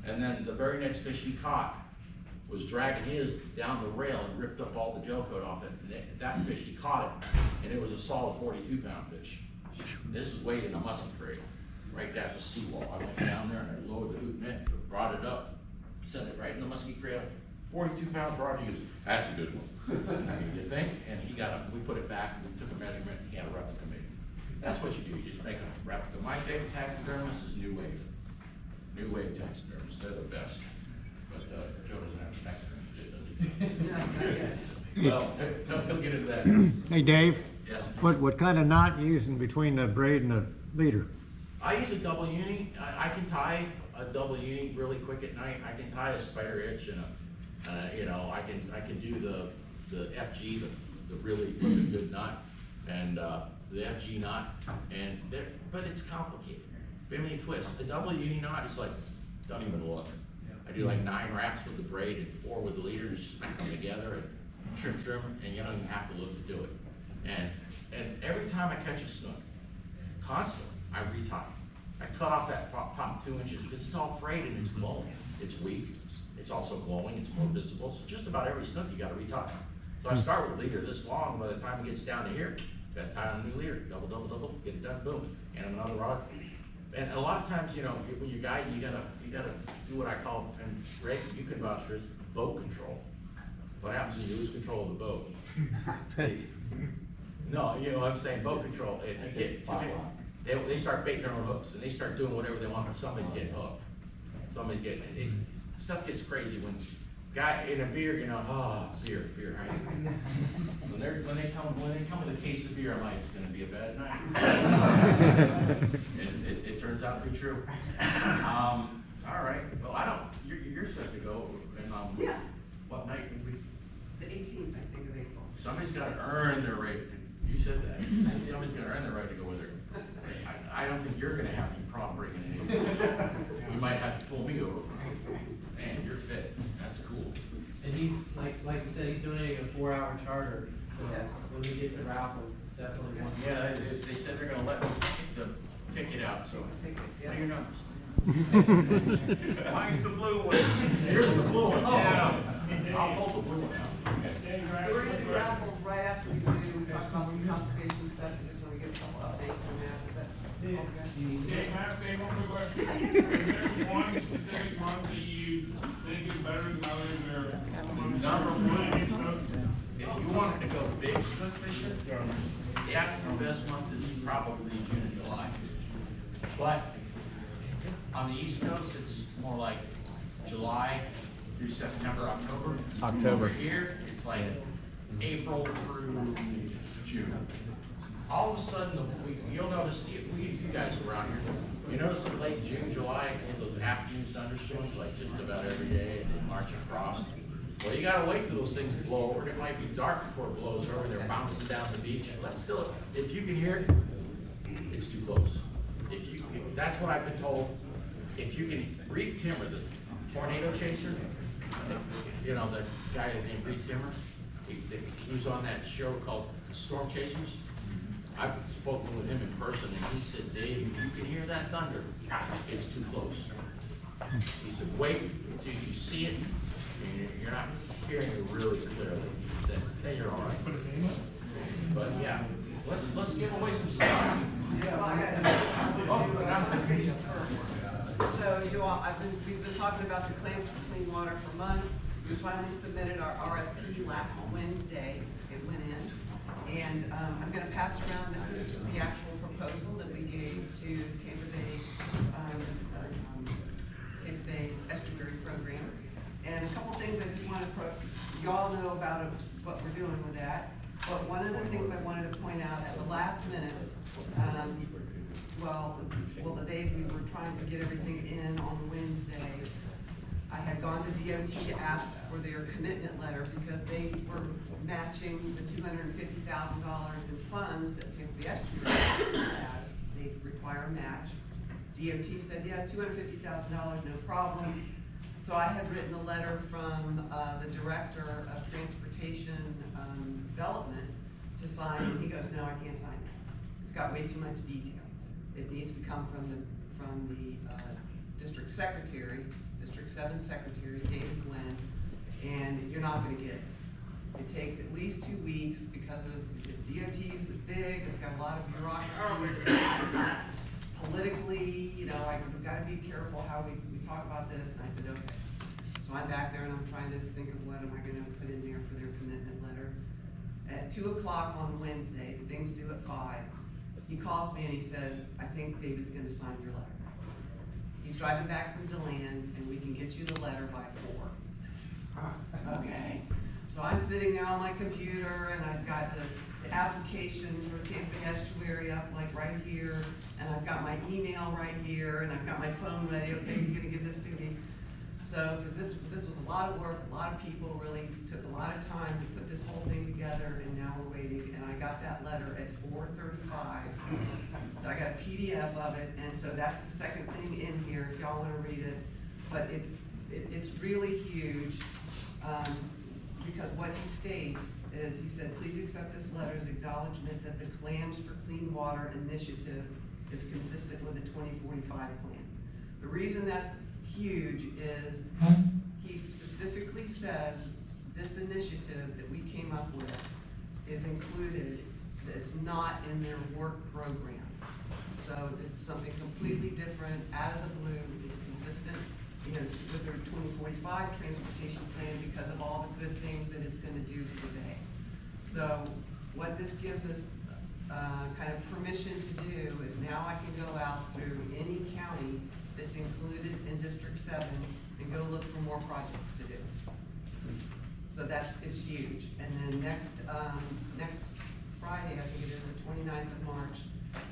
Speaker 9: And then the very next fish he caught was dragging his down the rail and ripped up all the gel coat off it. And that fish, he caught it, and it was a solid 42-pound fish. This is weighed in a musky cradle, right at the seawall. I went down there and I lowered the hoot net, brought it up, set it right in the musky cradle. 42 pounds, Roger goes, that's a good one. You think? And he got we put it back, we took a measurement, and he had a replica made. That's what you do, you just make a replica. My favorite taxidermist is New Wave. New Wave taxidermists, they're the best. But Joe doesn't have a taxidermist, does he? Well, he'll get into that.
Speaker 14: Hey, Dave.
Speaker 9: Yes.
Speaker 14: What kind of knot you using between the braid and the leader?
Speaker 9: I use a double uni. I can tie a double uni really quick at night. I can tie a spider hitch and I can do the FG, the really good knot, and the FG knot, and but it's complicated. Bimini twist. The double uni knot is like, don't even look. I do like 9 wraps with the braid and 4 with the leader, and smack them together and trim, and you have to look to do it. And every time I catch a snook, constantly, I retie. I cut off that top 2 inches because it's all frayed and it's glowing. It's weak. It's also glowing. It's more visible. So just about every snook you got to retie. So I start with a leader this long. By the time it gets down to here, got to tie on a new leader. Double, get it done. Boom. And another rod. And a lot of times, when you guide, you gotta do what I call, and Greg, you can vouch for this, boat control. What happens is you lose control of the boat. No, I'm saying boat control. They start baiting their own hooks, and they start doing whatever they want, but somebody's getting hooked. Somebody's getting, stuff gets crazy when guy in a beer, beer, right? When they come with a case of beer, I'm like, it's gonna be a bad night. It turns out to be true. All right, well, you're set to go, and
Speaker 6: Yeah.
Speaker 9: What night would we?
Speaker 6: The 18th, I think, of April.
Speaker 9: Somebody's gotta earn their right, you said that, somebody's gotta earn their right to go with her. I don't think you're gonna have any problem bringing in anything. You might have to pull me over. Man, you're fit, that's cool.
Speaker 1: And he's, like you said, he's donating a 4-hour charter, so
Speaker 6: Yes.
Speaker 1: when we get to Raffles, it's definitely one.
Speaker 9: Yeah, they said they're gonna let me take the ticket out, so.
Speaker 6: Ticket, yeah.
Speaker 9: What are your numbers?
Speaker 10: Mine's the blue one.
Speaker 9: Here's the blue one.
Speaker 10: Yeah.
Speaker 9: I'll pull the blue one out.
Speaker 6: So we're gonna do raffles right after we talk about some conservation stuff, just want to get a couple updates on that, is that okay?
Speaker 10: Dave, can I ask Dave one quick question? Is there one specific month that you think is better than others, or?
Speaker 9: Number one, if you wanted to go big snook fishing, the absolute best month is probably June and July. But on the East Coast, it's more like July through September, October. Over here, it's like April through June. All of a sudden, you'll notice, you guys around here, you notice in late June, July, those afternoon thunderstorms, like just about every day, and then march across. Well, you gotta wait till those things blow over. It might be dark before it blows over, and they're bouncing down the beach. But still, if you can hear it, it's too close. That's what I've been told. If you can read Timmer, the tornado chaser, the guy named Reed Timmer, he was on that show called Storm Chasers. I've spoken with him in person, and he said, Dave, you can hear that thunder. It's too close. He said, wait until you see it, mean, you're not hearing it really clearly, then you're all right. But yeah, let's give away some stuff.
Speaker 6: So you all, we've been talking about the claims for clean water for months. We finally submitted our RFP last Wednesday. It went in. And I'm gonna pass around, this is the actual proposal that we gave to Tampa Bay Estuary Program. And a couple things I just wanted you all know about what we're doing with that. But one of the things I wanted to point out at the last minute, well, the day we were trying to get everything in on Wednesday, I had gone to DOT to ask for their commitment letter because they were matching the $250,000 in funds that Tampa Bay Estuary has. They require a match. DOT said, yeah, $250,000, no problem. So I had written a letter from the Director of Transportation Development to sign, and he goes, no, I can't sign that. It's got way too much detail. It needs to come from the District Secretary, District 7 Secretary, David Glenn, and you're not gonna get it. It takes at least 2 weeks because of DOT's big, it's got a lot of bureaucracy. Politically, you know, we've gotta be careful how we talk about this, and I said, okay. So I'm back there and I'm trying to think of what am I gonna put in there for their commitment letter. At 2 o'clock on Wednesday, things due at 5, he calls me and he says, I think David's gonna sign your letter. He's driving back from DeLand and we can get you the letter by 4. Okay. So I'm sitting there on my computer and I've got the application for Tampa Estuary up like right here, and I've got my email right here, and I've got my phone ready. Okay, you're gonna give this to me. So, because this was a lot of work, a lot of people really took a lot of time to put this whole thing together, and now we're waiting. And I got that letter at 4:35. I got a PDF of it, and so that's the second thing in here if y'all want to read it. But it's really huge because what he states is he said, please accept this letter as acknowledgement that the Clams for Clean Water initiative is consistent with the 2045 plan. The reason that's huge is he specifically says this initiative that we came up with is included, that it's not in their work program. So this is something completely different, out of the blue, it's consistent, you know, with their 2045 transportation plan because of all the good things that it's gonna do for the bay. So what this gives us kind of permission to do is now I can go out through any county that's included in District 7 and go look for more projects to do. So it's huge. And then next Friday, I think it is the 29th of March,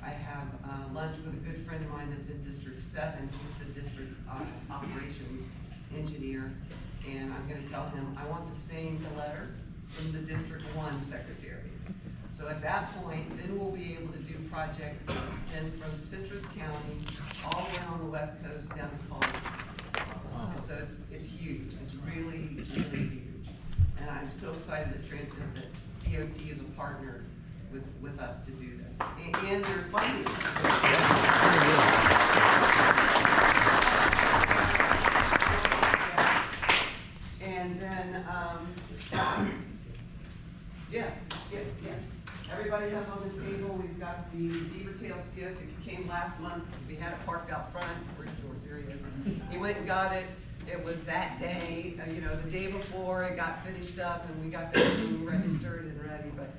Speaker 6: I have lunch with a good friend of mine that's in District 7. He's the district operations engineer. And I'm gonna tell him, I want the same letter from the District 1 secretary. So at that point, then we'll be able to do projects that extend from Citrus County all around the west coast down to Colorado. And so it's huge. It's really, really huge. And I'm so excited that DOT is a partner with us to do this. And they're funding. And then, yes, skiff, yes. Everybody has on the table, we've got the beaver tail skiff. If you came last month, we had it parked out front. Where's George? There he is. He went and got it. It was that day, you know, the day before it got finished up and we got the thing registered and ready. But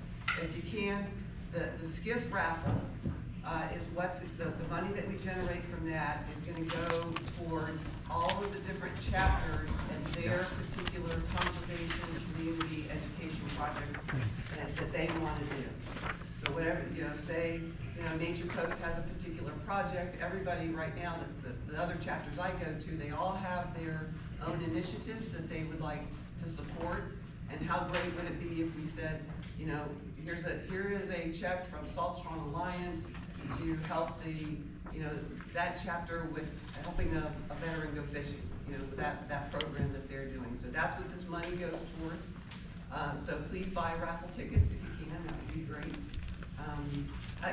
Speaker 6: if you can, the skiff raffle is what's, the money that we generate from that is gonna go towards all of the different chapters and their particular conservation, community, education projects that they wanna do. So whatever, you know, say, you know, Nature Coast has a particular project, everybody right now, the other chapters I go to, they all have their own initiatives that they would like to support. And how great would it be if we said, you know, here is a check from Salt Strong Alliance to help the, you know, that chapter with helping a veteran go fishing, you know, that program that they're doing. So that's what this money goes towards. So please buy raffle tickets if you can, that would be great.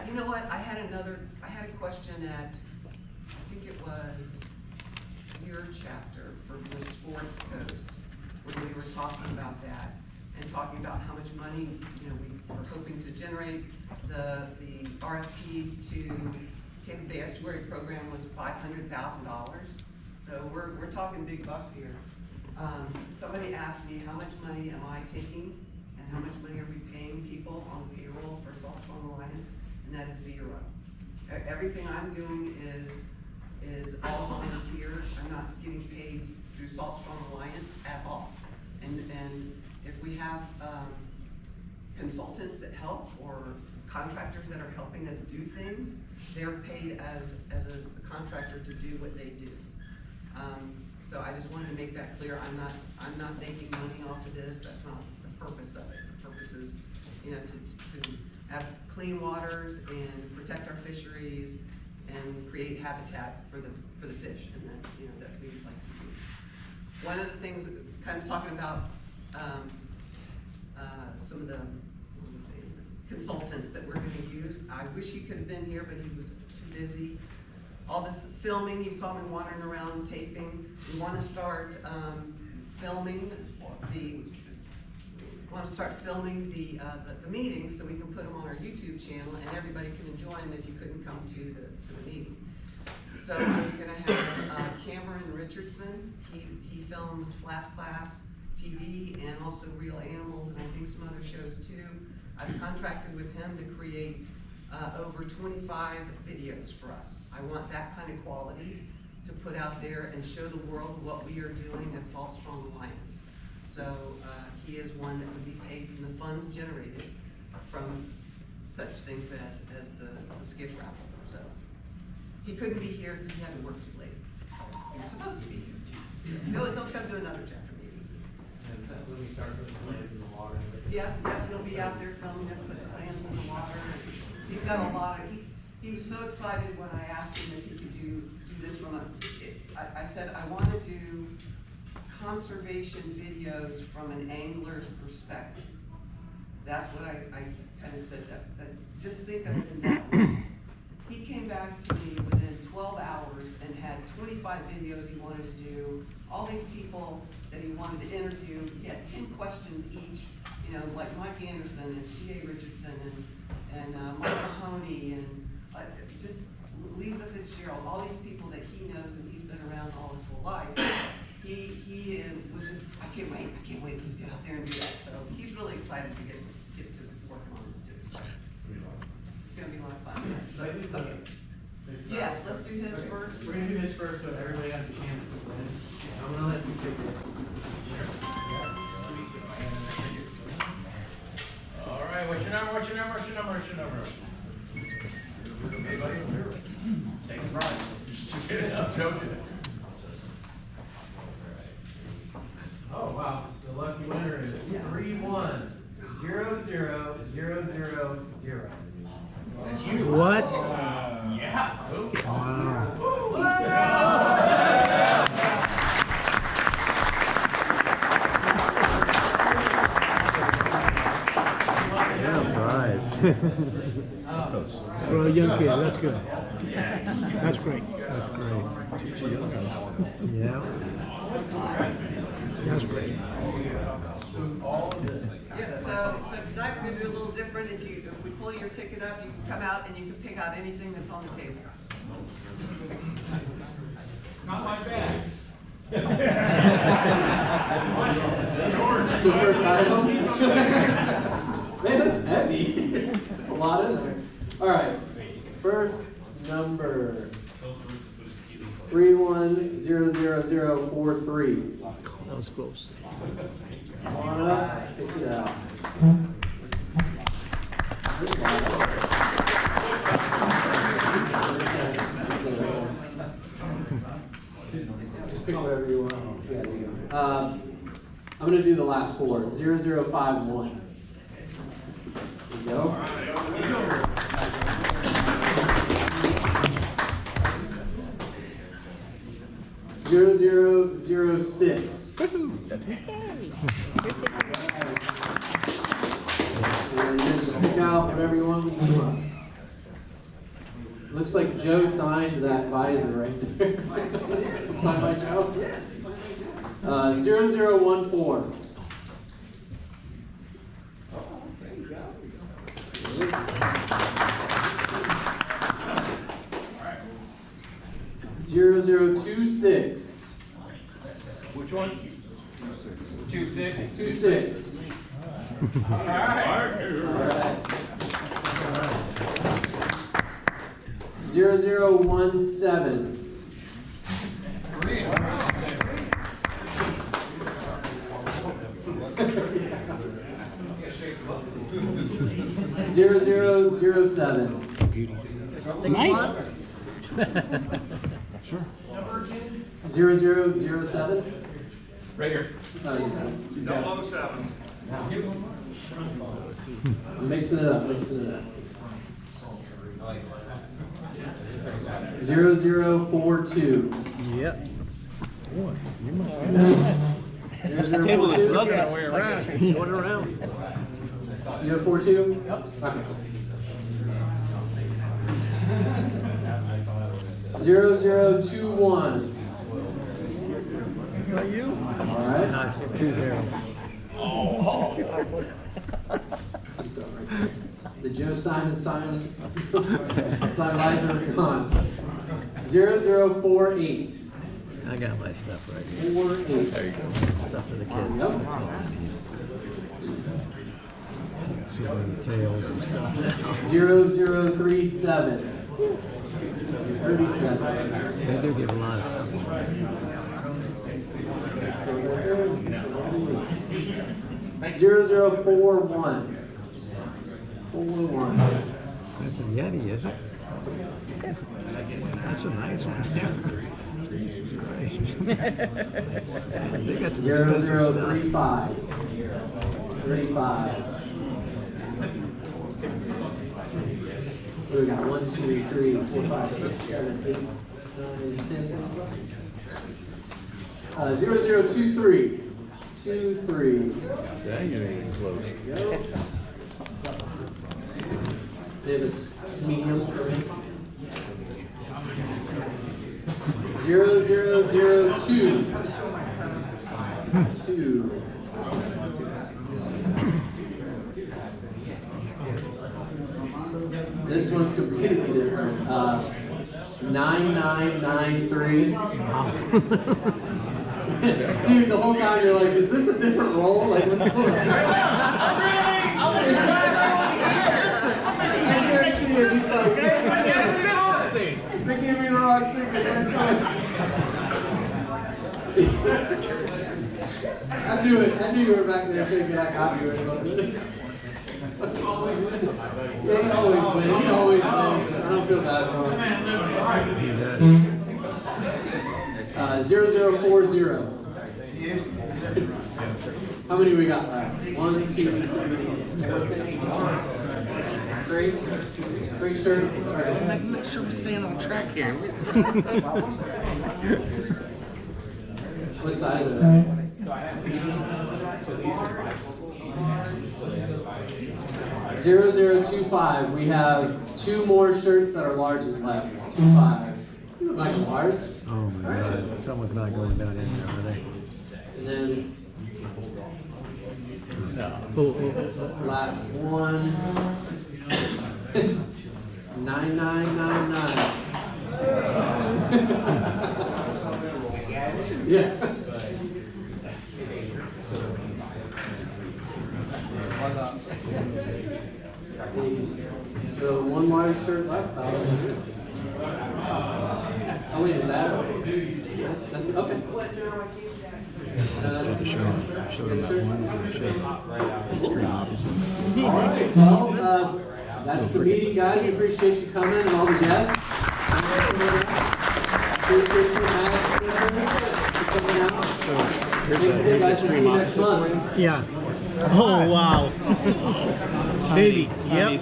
Speaker 6: You know what, I had a question at, I think it was your chapter for the Sports Coast. when we were talking about that and talking about how much money, we were hoping to generate. The RFP to Tampa Bay Estuary Program was $500,000. So we're talking big bucks here. Somebody asked me, how much money am I taking and how much money are we paying people on the payroll for Salt Strong Alliance? And that is zero. Everything I'm doing is all volunteer. I'm not getting paid through Salt Strong Alliance at all. And if we have consultants that help or contractors that are helping us do things, they're paid as a contractor to do what they do. So I just wanted to make that clear. I'm not making money off of this. That's not the purpose of it. The purpose is, to have clean waters and protect our fisheries and create habitat for the fish, and that we would like to do. One of the things, kind of talking about some of the consultants that we're going to use. I wish he could have been here, but he was too busy. All this filming, you saw me wandering around taping. We want to start filming the meetings so we can put them on our YouTube channel and everybody can enjoy them if you couldn't come to the meeting. So I was going to have Cameron Richardson. He films Flash Class TV and also Real Animals and I think some other shows too. I've contracted with him to create over 25 videos for us. I want that kind of quality to put out there and show the world what we are doing at Salt Strong Alliance. So he is one that would be paid from the funds generated from such things as the skiff raffle. So he couldn't be here because he had to work too late. He was supposed to be here. He'll come to another chapter maybe.
Speaker 12: And so when we start putting clams in the water.
Speaker 6: Yeah, he'll be out there filming us, putting clams in the water. He's got a lot of, he was so excited when I asked him if he could do this from I said, I want to do conservation videos from an angler's perspective. That's what I kind of said, that just think of it in that way. He came back to me within 12 hours and had 25 videos he wanted to do, all these people that he wanted to interview. He had 10 questions each, like Mike Anderson and C.A. Richardson and Mike Mahoney and just Lisa Fitzgerald, all these people that he knows and he's been around all his whole life. He was just, I can't wait, let's get out there and do that. So he's really excited to get to work on this too. So it's gonna be a lot of fun. So, okay. Yes, let's do his first.
Speaker 12: We're gonna do this first so everybody has a chance to win. I'm gonna let you take it.
Speaker 9: All right, what's your number? Okay, buddy? Take a prize. I'm joking.
Speaker 12: Oh, wow. The lucky winner is 3100000. That's you.
Speaker 4: What?
Speaker 12: Yeah.
Speaker 4: For a young kid, that's good. That's great. That's great. Yeah. That's great.
Speaker 6: Yeah, so tonight we're gonna do a little different. If we pull your ticket up, you can come out and you can pick out anything that's on the table.
Speaker 10: Not my bag.
Speaker 1: So first item. Man, that's heavy. That's a lot in there. All right. First number 310043.
Speaker 4: That was close.
Speaker 1: Come on up, pick it out. Just pick whatever you want. Yeah, there you go. I'm going to do the last four. 0051. There you go. 0006.
Speaker 4: That's me.
Speaker 1: So you guys just pick out whatever you want. Looks like Joe signed that visor right there. Signed by Joe. 0014. Zero zero 26.
Speaker 10: Which one?
Speaker 2: 2-6.
Speaker 1: 26.
Speaker 10: All right.
Speaker 1: 0017. 0007.
Speaker 4: Nice.
Speaker 1: 0007.
Speaker 2: Right here.
Speaker 1: Oh,
Speaker 10: 007.
Speaker 1: I'm mixing it up. 0042.
Speaker 4: Yep. Boy, you must
Speaker 2: Table is
Speaker 1: 0042.
Speaker 2: looking our way around.
Speaker 4: What around?
Speaker 1: You have 42? Yep. Okay. 0021.
Speaker 4: Are you?
Speaker 1: All right.
Speaker 4: Nice. 2-0.
Speaker 1: The Joe Simon Slicer is gone. 0048.
Speaker 4: I got my stuff right here.
Speaker 1: 48.
Speaker 4: There you go. Stuff for the kids.
Speaker 1: Yep.
Speaker 4: See all the tails and stuff.
Speaker 1: 0037. 37.
Speaker 4: They do give a lot of stuff.
Speaker 1: 0041. 41.
Speaker 4: That's a Yeti, is it? That's a nice one. Jesus Christ. They got some expensive stuff.
Speaker 1: 0035. 35. What do we got? 1, 2, 3, 4, 5, 6, 7, 8, 9, 10. 0023. 23.
Speaker 2: Yeah, you're getting close.
Speaker 1: They have a medium for me. 0002. 2. This one's completely different. 9993. Dude, the whole time you're like, is this a different role? Like, what's going on? I guarantee you're just like, they gave me the wrong ticket. I knew it. I knew you were back there thinking I got you or something. Yeah, he always wins. He always wins. I don't feel bad for him. 0040. How many we got left? 1, 2, 3. Great. Great shirts. All right.
Speaker 2: Make sure we stay on track here.
Speaker 1: What size are they? 0025. We have 2 more shirts that are larges left. 25. You look like a large.
Speaker 4: Oh my God. Someone's not going down in there, are they?
Speaker 1: And then
Speaker 4: Oh.
Speaker 1: last one. 9999. Yeah. So 1 large shirt left. Oh wait, is that? That's okay. That's all right. Well, that's the meeting, guys. We appreciate you coming and all the guests. Appreciate you, Mad Snooker, for coming out. Thanks again, guys. We'll see you next month.
Speaker 4: Yeah. Oh, wow. Baby. Yep.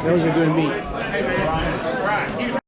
Speaker 4: Those are good meat.